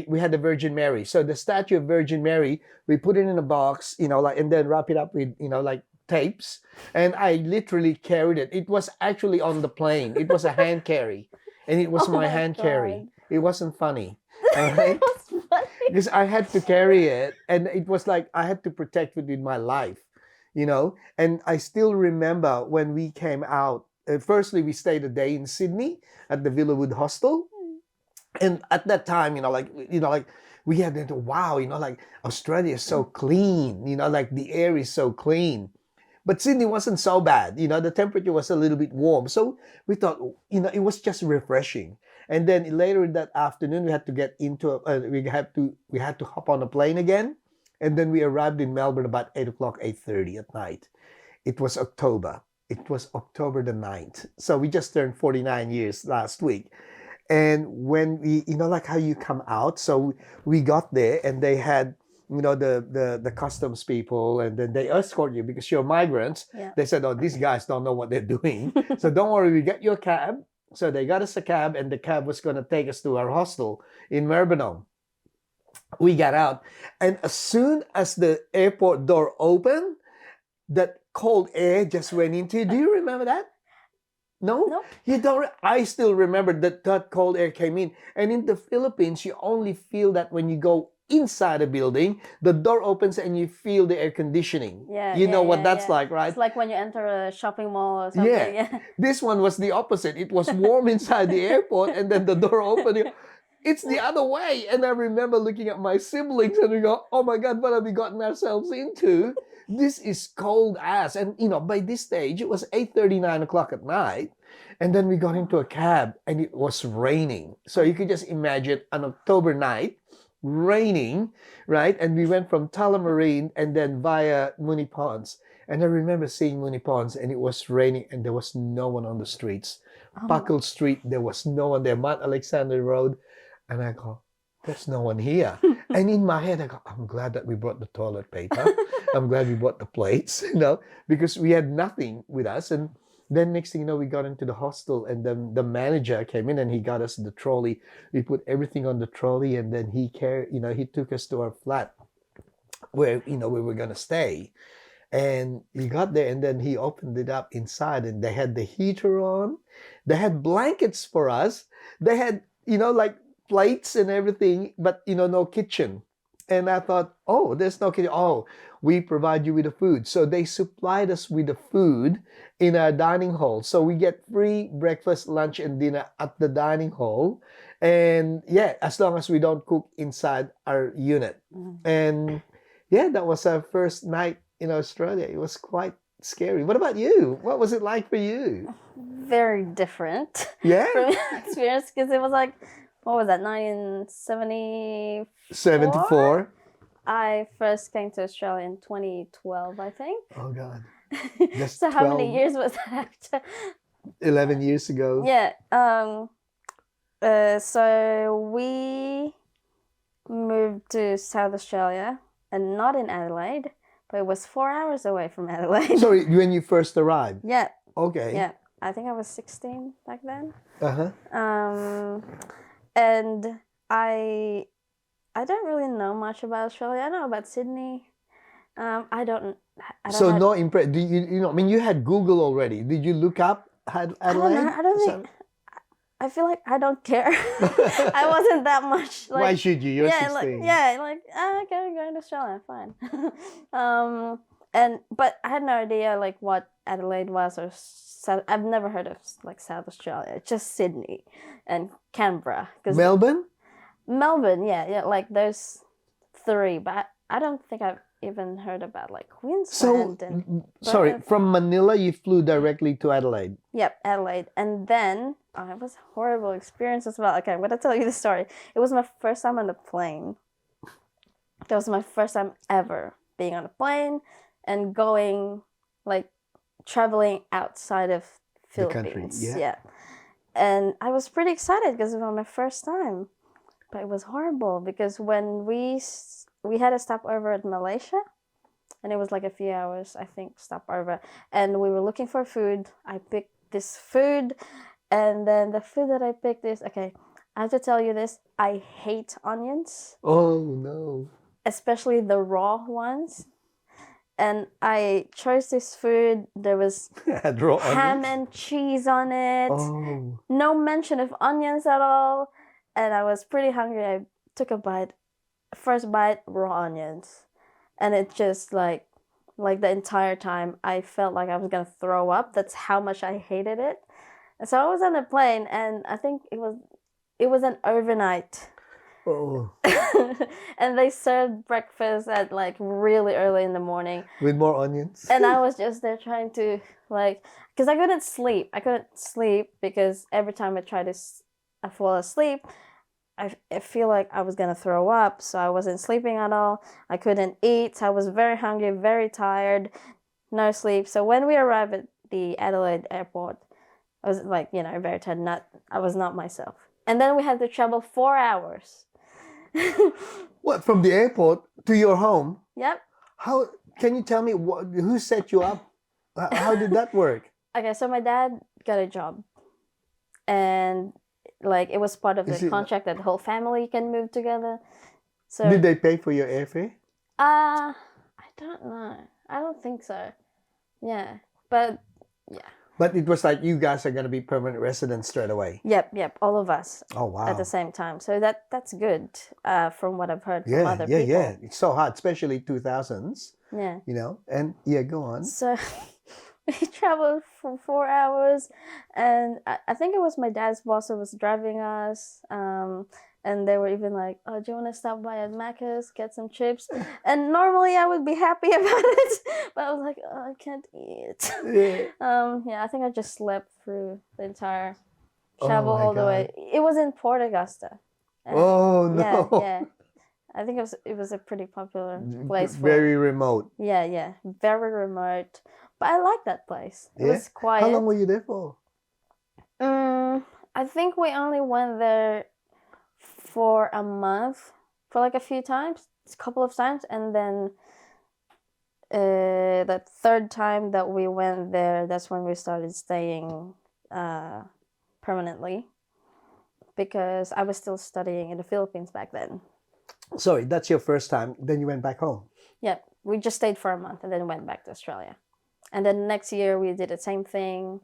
we had the Virgin Mary. So the statue of Virgin Mary, we put it in a box, and then wrap it up with like tapes, and I literally carried it. It was actually on the plane. It was a hand carry, and it was Oh my my hand God. carry. It wasn't funny. All right. It was funny. Because I had to carry it, and it was like I had to protect it with my life, And I still remember when we came out. Firstly, we stayed a day in Sydney at the Villawood Hostel, and at that time, like we had that, wow, like Australia is so clean, like the air is so clean. But Sydney wasn't so bad. The temperature was a little bit warm. So we thought, it was just refreshing. And then later in that afternoon, we had to get into we had to hop on a plane again. And then we arrived in Melbourne about 8:00, 8:30 at night. It was October. It was October the 9th. So we just turned 49 years last week. And when we, like how you come out. So we got there and they had, the customs people, and then they escort you because you're migrants. Yeah. They said, oh, these guys don't know what they're doing. So don't worry, we get your cab. So they got us a cab, and the cab was going to take us to our hostel in Maribyrnong. We got out, and as soon as the airport door opened, that cold air just went into. Do you remember that? No? No. You don't. I still remember that cold air came in. And in the Philippines, you only feel that when you go inside a building, the door opens and you feel the air conditioning. Yeah. You know yeah, what yeah, that's yeah. like, right? It's like when you enter a shopping mall or something. Yeah. This one was the opposite. It was warm inside the airport, and then the door opened. It's the other way. And I remember looking at my siblings and we go, oh my God, what have we gotten ourselves into? This is cold ass. And, by this stage, it was 8:30, 9:00 at night. And then we got into a cab and it was raining. So you could just imagine an October night, raining, right? And we went from Tullamarine and then via Moonee Ponds. And I remember seeing Moonee Ponds and it was raining and there was no one on the streets. Oh. Buckle Street, there was no one there. Mount Alexander Road. And I go, there's no one here. And in my head, I go, I'm glad that we brought the toilet paper. I'm glad we brought the plates, because we had nothing with us. And then next thing you know, we got into the hostel, and then the manager came in and he got us the trolley. We put everything on the trolley, and then he took us to our flat where, we were going to stay. And we got there, and then he opened it up inside, and they had the heater on. They had blankets for us. They had, like plates and everything, but, no kitchen. And I thought, oh, there's no kitchen. Oh, we provide you with the food. So they supplied us with the food in our dining hall. So we get free breakfast, lunch, and dinner at the dining hall. And yeah, as long as we don't cook inside our unit. And yeah, that was our first night in Australia. It was quite scary. What about you? What was it like for you? Very different. Yeah? From experience, because it was like, what was that, 1974? 74. I first came to Australia in 2012, I think. Oh, God. So how many years was that after? 11 years ago. Yeah. So we moved to South Australia, and not in Adelaide, but it was 4 hours away from Adelaide. Sorry, when you first arrived? Yeah. Okay. Yeah. I think I was 16 back then. Uh-huh. And I don't really know much about Australia. I know about Sydney. I don't So have, no impress. Do you know? I mean, you had Google already. Did you look up I don't know. Adelaide? I don't think. I feel like I don't care. I wasn't that much like. Why should you? You're yeah, 16. okay, I'm going to Australia, fine. But I had no idea like what Adelaide was or South. I've never heard of like South Australia. It's just Sydney and Canberra. Melbourne? Melbourne, yeah, like there's 3, but I don't think I've even heard about like So, Queensland sorry, Perth. from Manila you flew directly to Adelaide. Yep, Adelaide. And then it was a horrible experience as well. Okay, I'm gonna tell you the story. It was my first time on a plane. That was my first time ever being on a plane and going like traveling outside of The country, Philippines. yeah. And I was pretty excited because it was my first time. But it was horrible because when we had a stopover at Malaysia, and it was like a few hours, I think, stopover, and we were looking for food. I picked this food, and then the food that I picked is okay. I have to tell you this: I hate onions, Oh no. especially the raw ones. And I chose this food. There was Had raw ham onions? and cheese on it. Oh. No mention of onions at all. And I was pretty hungry. I took a bite. First bite, raw onions. And it just like the entire time I felt like I was gonna throw up. That's how much I hated it. And so I was on a plane and I think it was an overnight. Oh. And they served breakfast at like really early in the morning. With more onions? And I was just there trying to like, because I couldn't sleep. I couldn't sleep because every time I tried to I fall asleep, I feel like I was gonna throw up. So I wasn't sleeping at all. I couldn't eat. I was very hungry, very tired, no sleep. So when we arrived at the Adelaide airport, I was like, very tired. I was not myself. And then we had to travel 4 hours. What, from the airport to your home? Yep. How can you tell me who set you up? How did that work? Okay, so my dad got a job, and like it was part of Is the it- contract that the whole family can move together. So Did they pay for your airfare? I don't know. I don't think so. Yeah, but yeah. But it was like you guys are gonna be permanent residents straight away. Yep. All of us Oh wow. at the same time. So that's good. From what I've heard from Yeah, other yeah, people. yeah. It's so hard, especially 2000s. Yeah. And yeah, go on. So we traveled for 4 hours, and I think it was my dad's boss who was driving us. And they were even like, "Oh, do you want to stop by at Macca's, get some chips?" And normally I would be happy about it, but I was like, "Oh, I can't eat." Yeah. Yeah, I think I just slept through the entire Oh travel my all the way. It was in Port Augusta. And Oh no. Yeah. I think it was a pretty popular place for. Very remote. Yeah, very remote. But I like that place. It Yeah? was quiet. How long were you there for? I think we only went there for a month, for like a couple of times, and then the third time that we went there, that's when we started staying permanently, because I was still studying in the Philippines back then. Sorry, that's your first time. Then you went back home. Yeah, we just stayed for a month and then went back to Australia. And then next year we did the same thing.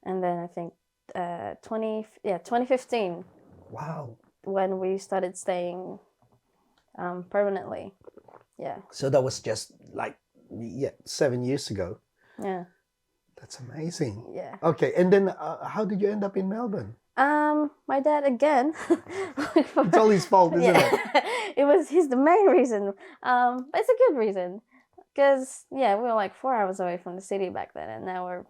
And then I think 2015 Wow. when we started staying permanently. Yeah. So that was just like 7 years ago. Yeah. That's amazing. Yeah. Okay, and then how did you end up in Melbourne? My dad again. It's all his fault, isn't it? He's the main reason. But it's a good reason. Because we were like 4 hours away from the city back then, and now we're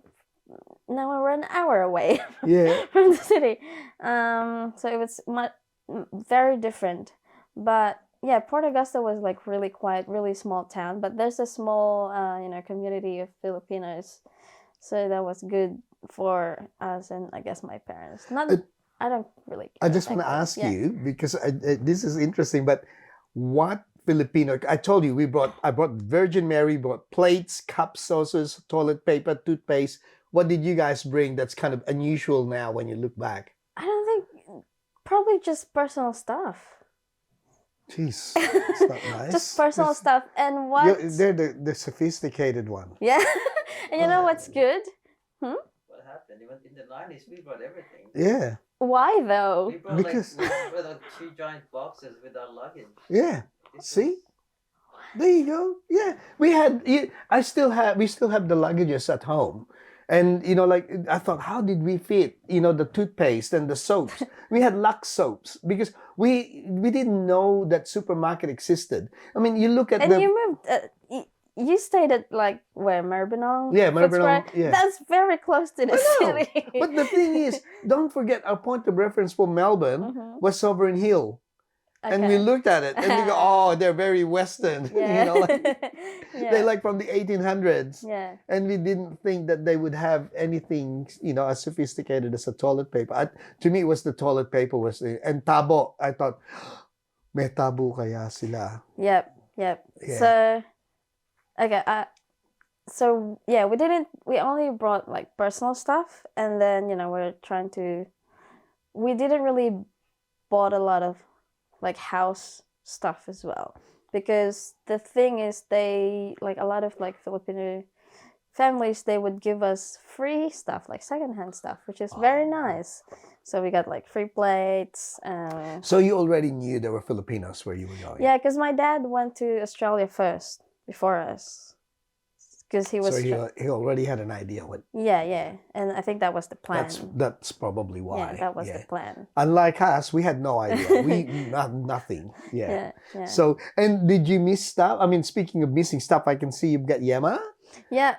an hour away Yeah. from the city. So it was very different. But yeah, Port Augusta was like really quiet, really small town. But there's a small community of Filipinos, so that was good for us and I guess my parents. I don't really. I just want to ask you because this is interesting. But what Filipino? I told you I brought Virgin Mary, brought plates, cups, saucers, toilet paper, toothpaste. what did you guys bring that's kind of unusual now when you look back? I don't think, probably just personal stuff. Jeez, it's not nice. Just personal stuff. And what? They're the sophisticated one. Yeah. And you know what's good? What happened? Even in the 90s, we brought everything. Yeah. Why though? We brought Because- we brought like 2 giant boxes with our luggage. Yeah. This See? There you go. Yeah. We still have the luggages at home. And, like, I thought, how did we fit, the toothpaste and the soaps? We had Lux soaps because we didn't know that supermarket existed. I mean, you look at And the... you moved. You stayed at like where Maribyrnong? Yeah, Footscray? Maribyrnong, yeah. That's very close to the I know. city. But the thing is, don't forget our point of reference for Melbourne Mhm. was Sovereign Hill. And we Okay. looked at it and we go, oh, they're very Western. Yeah. Yeah. They're like from the 1800s. Yeah. And we didn't think that they would have anything, as sophisticated as a toilet paper. To me, it was the toilet paper and tabo. I thought, may tabo kaya sila. Yep. Yeah. So, okay. We only brought like personal stuff, and then we didn't really bought a lot of like house stuff as well, because the thing is a lot of like Filipino families, they would give us free stuff, like secondhand stuff, which is very nice. So we got like free plates. So you already knew there were Filipinos where you were going? Yeah, because my dad went to Australia first before us. Because he was... So he already had an idea what... Yeah. And I think that was the plan. That's probably why. Yeah, that was the plan. Unlike us, we had no idea. We nothing. Yeah. So, and did you miss stuff? I mean, speaking of missing stuff, I can see you've got Yema. Yeah.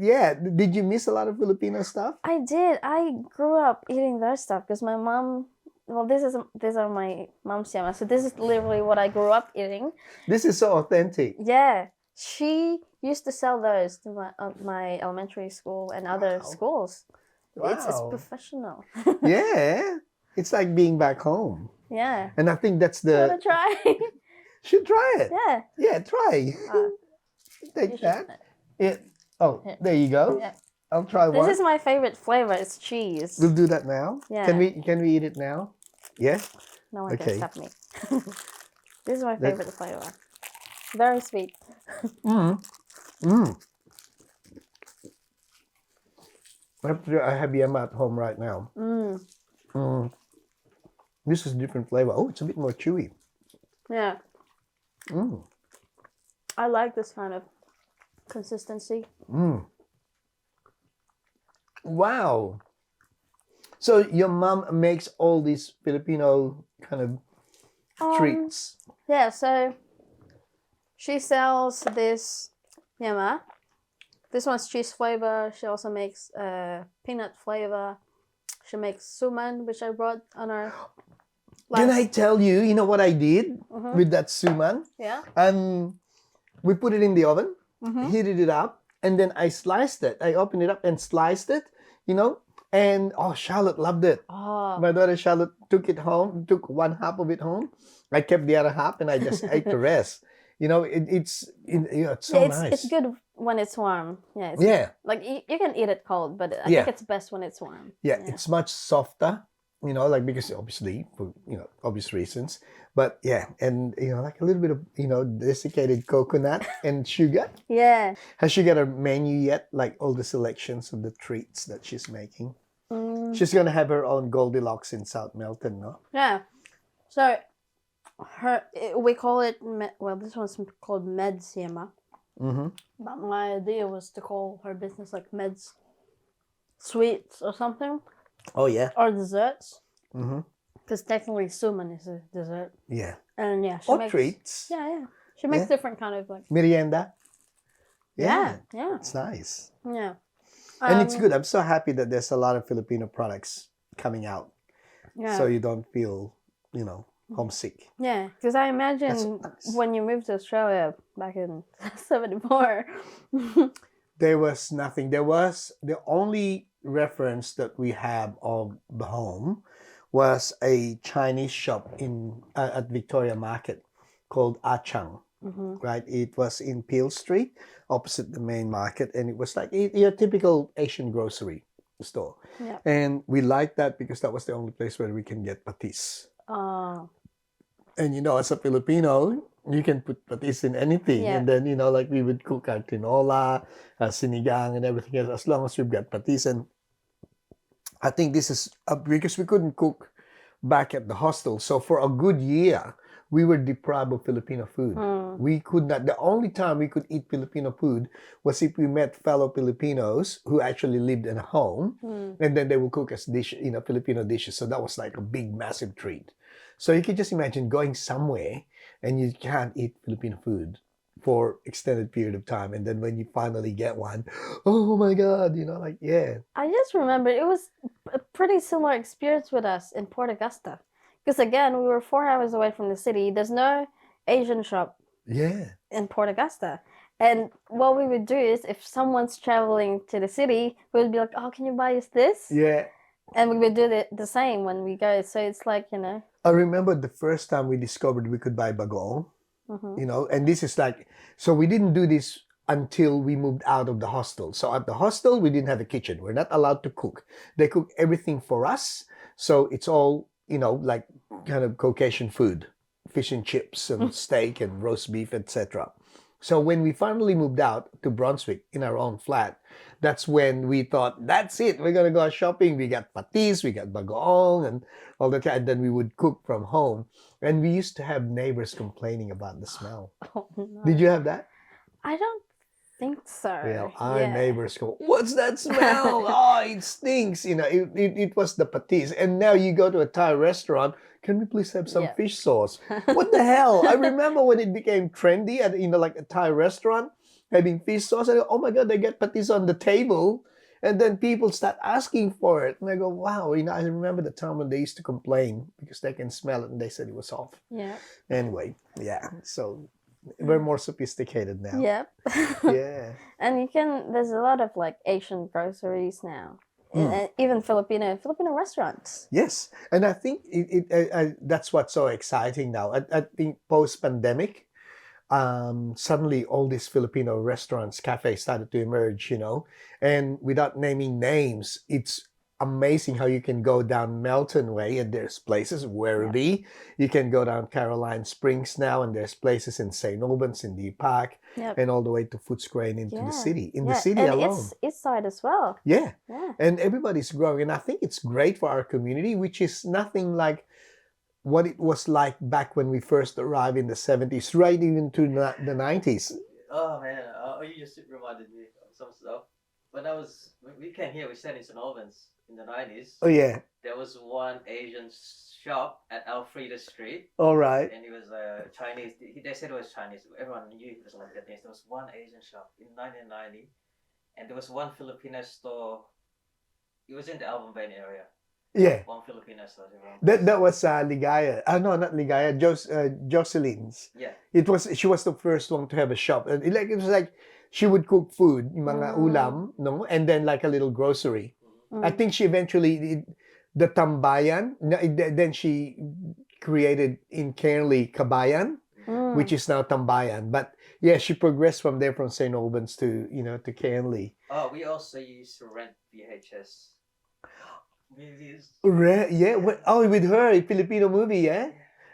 Yeah. Did you miss a lot of Filipino stuff? I did. I grew up eating their stuff because my mom... Well, these are my mom's yama. So this is literally what I grew up eating. This is so authentic. Yeah. She used to sell those to my elementary school and other schools. It's Wow. professional. Yeah. It's like being back home. Yeah. And I think that's Wanna try? Should try it. Yeah. Yeah, try. You Take should that. try. Yeah. Oh, Yeah. there you go. Yeah. I'll try This one. is my favorite flavor. It's cheese. We'll do that now. Yeah. Can we eat it now? Yeah. No one Okay. can stop me. This is my That- favorite flavor. Very sweet. Mm. I have Yema at home right now. This is a different flavor. Oh, it's a bit more chewy. Yeah. Mm. I like this kind of consistency. Wow. So your mom makes all these Filipino kind of treats. Yeah, so she sells this yama. This one's cheese flavor. She also makes peanut flavor. She makes suman, which I brought on our Can I tell you, what I did with that suman? Yeah. We put it in the oven, Mm-hmm. heated it up, and then I sliced it. I opened it up and sliced it, and Charlotte loved it. Oh. My daughter Charlotte took it home, took one half of it home. I kept the other half and I just ate the rest. It's so Yeah, nice. it's good when it's warm. Yeah. Yeah. Like you can eat it cold, but I Yeah. think it's best when it's warm. Yeah, it's much softer, because obviously for obvious reasons. But yeah, and like a little bit of desiccated coconut and sugar. Yeah. Has she got a menu yet? Like all the selections of the treats that she's making. She's gonna have her own Goldilocks in South Melton, no? Yeah. So we call it this one's called Meds Yama. Mm-hmm. But my idea was to call her business like Meds Sweets or something, Oh yeah. or desserts, Mm-hmm. because technically suman is a dessert. Yeah. And yeah, she Or makes treats. Yeah. She makes Yeah. different kind of like Merienda. yeah. It's nice. Yeah. And it's good. I'm so happy that there's a lot of Filipino products coming out. Yeah. So you don't feel, homesick. Yeah, because I imagine That's nice. when you moved to Australia back in '74. There was nothing. There was the only reference that we have of the home was a Chinese shop in at Victoria Market called Achang. Mm-hmm. right? It was in Peel Street, opposite the main market, and it was like your typical Asian grocery store. Yeah. And we liked that because that was the only place where we can get patis. Oh. And as a Filipino, you can put patis in anything. Yeah. And then, like we would cook our tinola, sinigang, and everything else, as long as we've got patis. And I think this is because we couldn't cook back at the hostel. So for a good year, we were deprived of Filipino food. Mm. We could not, the only time we could eat Filipino food was if we met fellow Filipinos who actually lived in a home, Mm. and then they would cook us Filipino dishes. So that was like a big, massive treat. So you could just imagine going somewhere and you can't eat Filipino food for extended period of time, and then when you finally get one, oh my God, yeah. I just remember it was a pretty similar experience with us in Port Augusta. Because again, we were 4 hours away from the city. There's no Asian shop Yeah. in Port Augusta. And what we would do is if someone's traveling to the city, we would be like, oh, can you buy us this? Yeah. And we would do the same when we go. So it's like, I remember the first time we discovered we could buy bagoong, mhm. and this is like, so we didn't do this until we moved out of the hostel. So at the hostel, we didn't have a kitchen. We're not allowed to cook. They cook everything for us. So it's all, like kind of Caucasian food, fish and chips and steak and roast beef, etc. So when we finally moved out to Brunswick in our own flat, that's when we thought, that's it. We're going to go shopping. We got patis, we got bagoong, and all that. And then we would cook from home. And we used to have neighbors complaining about the smell. Oh, no. Did you have that? I don't think so. Well, our Yeah. neighbors go, what's that smell? Oh, it stinks. It was the patis. And now you go to a Thai restaurant, can we please have some Yeah. fish sauce? What the hell? I remember when it became trendy at, like a Thai restaurant, having fish sauce. And oh my God, they get patis on the table. And then people start asking for it. And I go, wow, I remember the time when they used to complain because they can smell it and they said it was off. Yeah. Anyway, yeah. So we're more sophisticated now. Yep. Yeah. And there's a lot of like Asian groceries now. Mm. And even Filipino restaurants. Yes, and I think that's what's so exciting now. I think post-pandemic, suddenly all these Filipino restaurants, cafes started to emerge, and without naming names, it's amazing how you can go down Melton Way and there's places, Werribee. You can go down Caroline Springs now and there's places in St. Albans, in the park, Yep. and all the way to Footscray and into the Yeah. city. In Yeah, the city and alone. it's east side as well. Yeah. Yeah. And everybody's growing. And I think it's great for our community, which is nothing like what it was like back when we first arrived in the 70s, right even to the 90s. Oh man, you just reminded me of some stuff. When we came here, we stayed in St. Albans in the 90s. Oh, yeah. There was one Asian shop at Alfred Street, All right. and it was Chinese. They said it was Chinese. Everyone knew it was like that. There was one Asian shop in 1990, and there was one Filipino store. It was in the Alvin Bain area. Yeah. One Filipino store. That was Ligaya. No, not Ligaya. Jocelyn's. Yeah. She was the first one to have a shop. And it was like she would cook food, yung mga ulam, no? And then like a little grocery. I think she eventually the Tambayan, then she created in Cairnley Kabayan, which is now Tambayan. But yeah, she progressed from there from St. Albans to to Cairnley. Oh, we also used to rent VHS movies. Yeah, with her, a Filipino movie, yeah?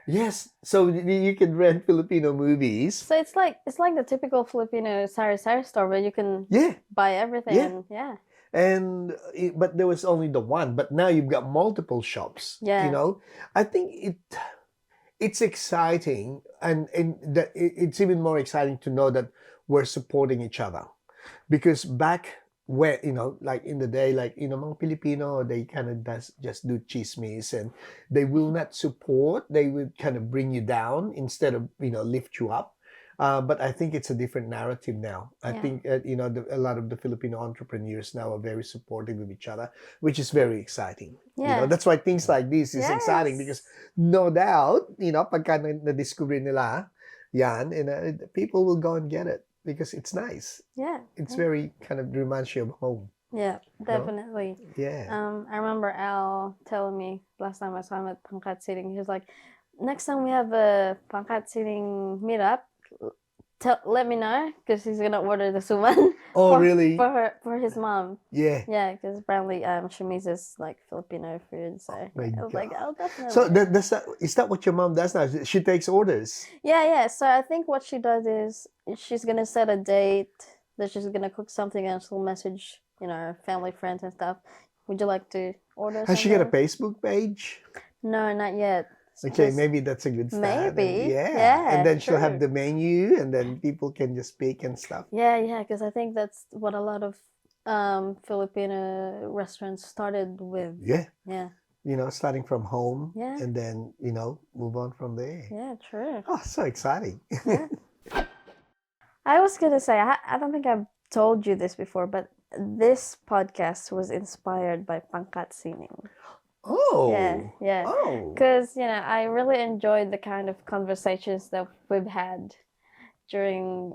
Yes, so you can rent Filipino movies. So it's like the typical Filipino sari store where you can buy everything. Yeah. And, yeah. And but there was only the one, but now you've got multiple shops. Yeah. I think it's exciting, and that it's even more exciting to know that we're supporting each other, because back where like in the day, like mga Filipino, they kind of just do chismis, and they will not support. They would kind of bring you down instead of lift you up. But I think it's a different narrative now. I think a lot of the Filipino entrepreneurs now are very supportive of each other, which is very exciting. Yeah. That's why things like this is exciting, because no doubt, pagka na-discover nila yan, and people will go and get it because it's nice. Yeah. It's very kind of reminds you of home. Yeah, definitely. Yeah. I remember Al telling me last time I saw him at Pangkat Sining, he was like, next time we have a Pangkat Sining meetup, let me know because he's gonna order the suman. Oh, really? For his mom. Yeah. Yeah, because apparently she misses like Filipino food, so My I was like, God. I'll definitely. So is that what your mom does now? She takes orders. Yeah. So I think what she does is she's gonna set a date that she's gonna cook something and she'll message, family, friends and stuff. Would you like to order Has she got a something? Facebook page? No, not yet. It's Okay, just- maybe that's a good start. And Maybe. yeah. Yeah, And then she'll have true. the menu and then people can just pick and stuff. Yeah, because I think that's what a lot of Filipino restaurants started with. Yeah. Yeah. Starting from home Yeah. and then, move on from there. Yeah, true. Oh, so exciting. Yeah. I was gonna say, I don't think I've told you this before, but this podcast was inspired by Pangkat Sining. Oh. Yeah. Oh. Because, I really enjoyed the kind of conversations that we've had during,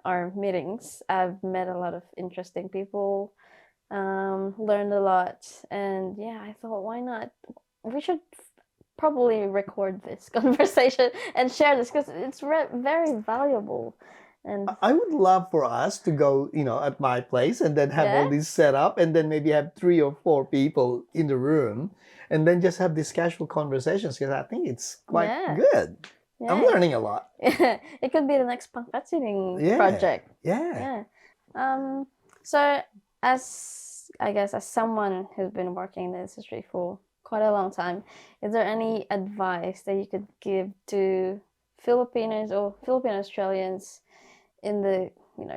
our meetings. I've met a lot of interesting people, learned a lot, and yeah, I thought, why not? We should probably record this conversation and share this because it's very valuable. And I would love for us to go, at my place and then have all Yeah. these set up and then maybe have 3 or 4 people in the room and then just have these casual conversations because I think it's quite Yeah. good. I'm yeah, learning a lot. it could be the next Pangkat Sining Yeah. project. Yeah. Yeah. So as someone who's been working in the industry for quite a long time, is there any advice that you could give to Filipinos or Filipino Australians in the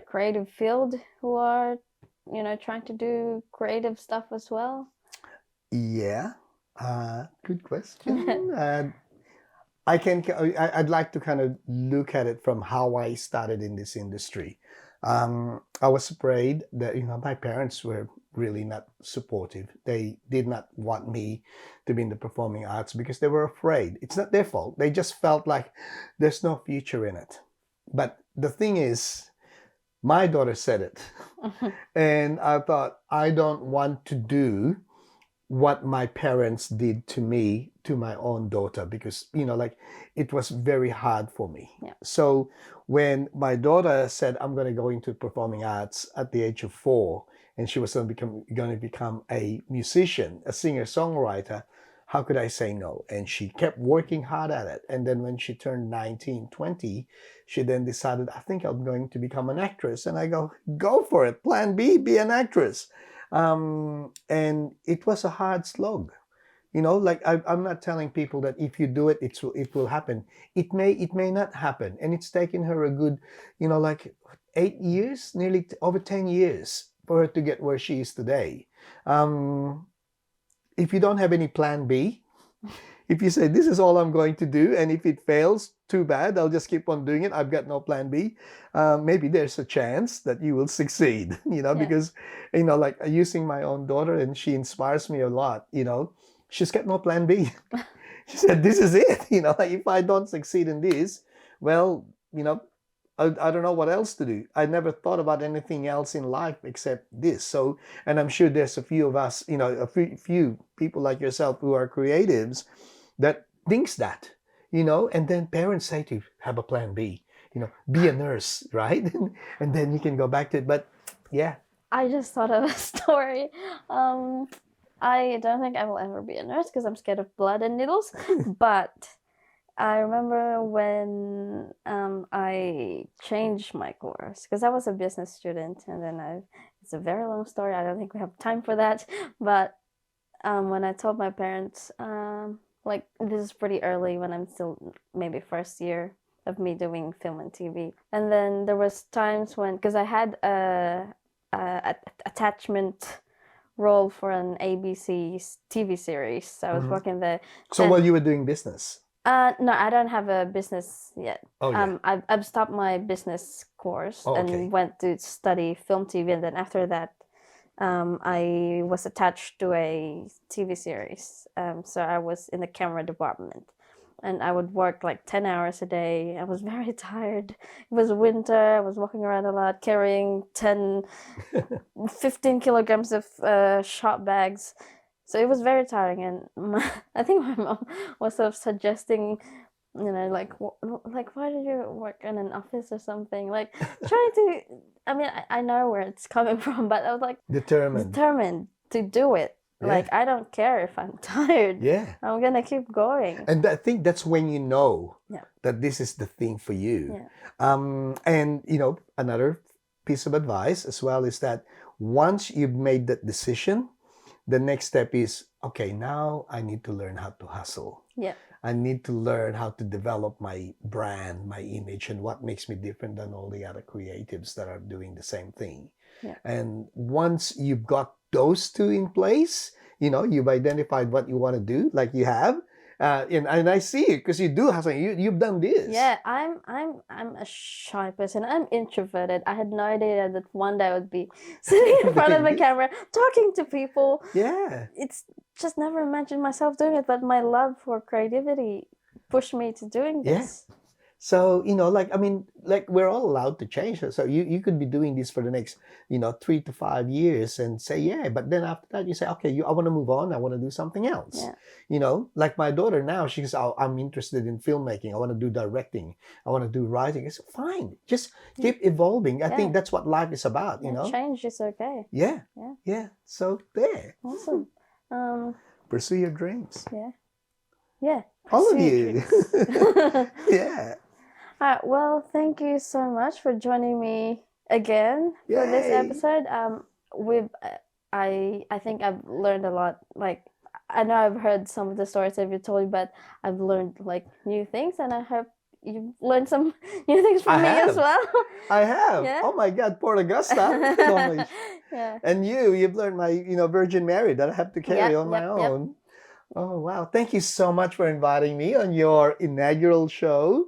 creative field who are trying to do creative stuff as well? Yeah. Good question. I'd like to kind of look at it from how I started in this industry. I was afraid that, my parents were really not supportive. They did not want me to be in the performing arts because they were afraid. It's not their fault. They just felt like there's no future in it. But the thing is, my daughter said it. And I thought, I don't want to do what my parents did to me to my own daughter because it was very hard for me. Yeah. So when my daughter said I'm going to go into performing arts at the age of 4 and she was going to become a musician, a singer-songwriter, how could I say no? And she kept working hard at it. And then when she turned 19, 20, she then decided, I think I'm going to become an actress. And I go for it. Plan B, be an actress. And it was a hard slog. I'm not telling people that if you do it, it will happen. It may not happen. And it's taken her a good, 8 years, nearly over 10 years for her to get where she is today. If you don't have any plan B, if you say, this is all I'm going to do, and if it fails, too bad, I'll just keep on doing it. I've got no plan B. Maybe there's a chance that you will succeed, because, using my own daughter, and she inspires me a lot, she's got no plan B. She said, this is it. If I don't succeed in this, well, I don't know what else to do. I never thought about anything else in life except this. So, and I'm sure there's a few of us, a few people like yourself who are creatives that thinks that, and then parents say to you, have a plan B, be a nurse, right? And then you can go back to it. But yeah. I just thought of a story. I don't think I will ever be a nurse because I'm scared of blood and needles. But I remember when I changed my course because I was a business student, and then it's a very long story. I don't think we have time for that. But when I told my parents, this is pretty early when I'm still maybe first year of me doing film and TV, and then there was times when, because I had a attachment role for an ABC TV series, so I was working there. So while you were doing business? No, I don't have a business yet. Oh, yeah. I've stopped my business course okay. and went to study film TV, and then after that, I was attached to a TV series. So I was in the camera department, and I would work like 10 hours a day. I was very tired. It was winter. I was walking around a lot, carrying 15 kilograms of shop bags. So it was very tiring, and I think my mom was sort of suggesting you know, like like why did you work in an office or something? Like trying to. I mean, I know where it's coming from, but I was like determined to do it. Yeah. Like I don't care if I'm tired. Yeah. I'm gonna keep going. And I think that's when you know Yeah. that this is the thing for you. Yeah. And you know, another piece of advice as well is that once you've made that decision, the next step is, okay, now I need to learn how to hustle. Yeah. I need to learn how to develop my brand, my image, and what makes me different than all the other creatives that are doing the same thing. Yeah. And once you've got those two in place, you know, you've identified what you want to do, like you have, and I see it because you do have something. You've done this. Yeah, I'm a shy person. I'm introverted. I had no idea that one day I would be sitting in front of a camera talking to people. Yeah. It's just never imagined myself doing it, but my love for creativity pushed me to doing Yeah. this. So, you know, like, I mean, like we're all allowed to change. So you could be doing this for the next, you know, 3 to 5 years and say, yeah, but then after that you say, okay, I want to move on. I want to do something else. Yeah. You know, like my daughter now, she says, oh, I'm interested in filmmaking. I want to do directing. I want to do writing. It's fine. Just keep evolving. I think that's what life is about, you know? Change is okay. Yeah. Yeah. Yeah. So there. Awesome. Pursue your dreams. Yeah. Yeah. All of pursue your you. dreams. Yeah. All right, well, thank you so much for joining me again for this Yay. episode. I think I've learned a lot. Like, I know I've heard some of the stories that you told, but I've learned like new things, and I hope you've learned some new things from me as well. I have. Yeah. Oh my God, Port Augusta. Oh my- Yeah. And you've learned my, you know, Virgin Mary that I have to carry on my yep. own. Oh, wow. Thank you so much for inviting me on your inaugural show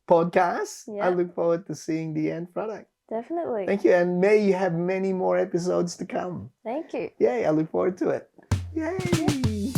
podcast. I Yeah. look forward to seeing the end product. Definitely. Thank you. And may you have many more episodes to come. Thank you. Yay. I look forward to it. Yay.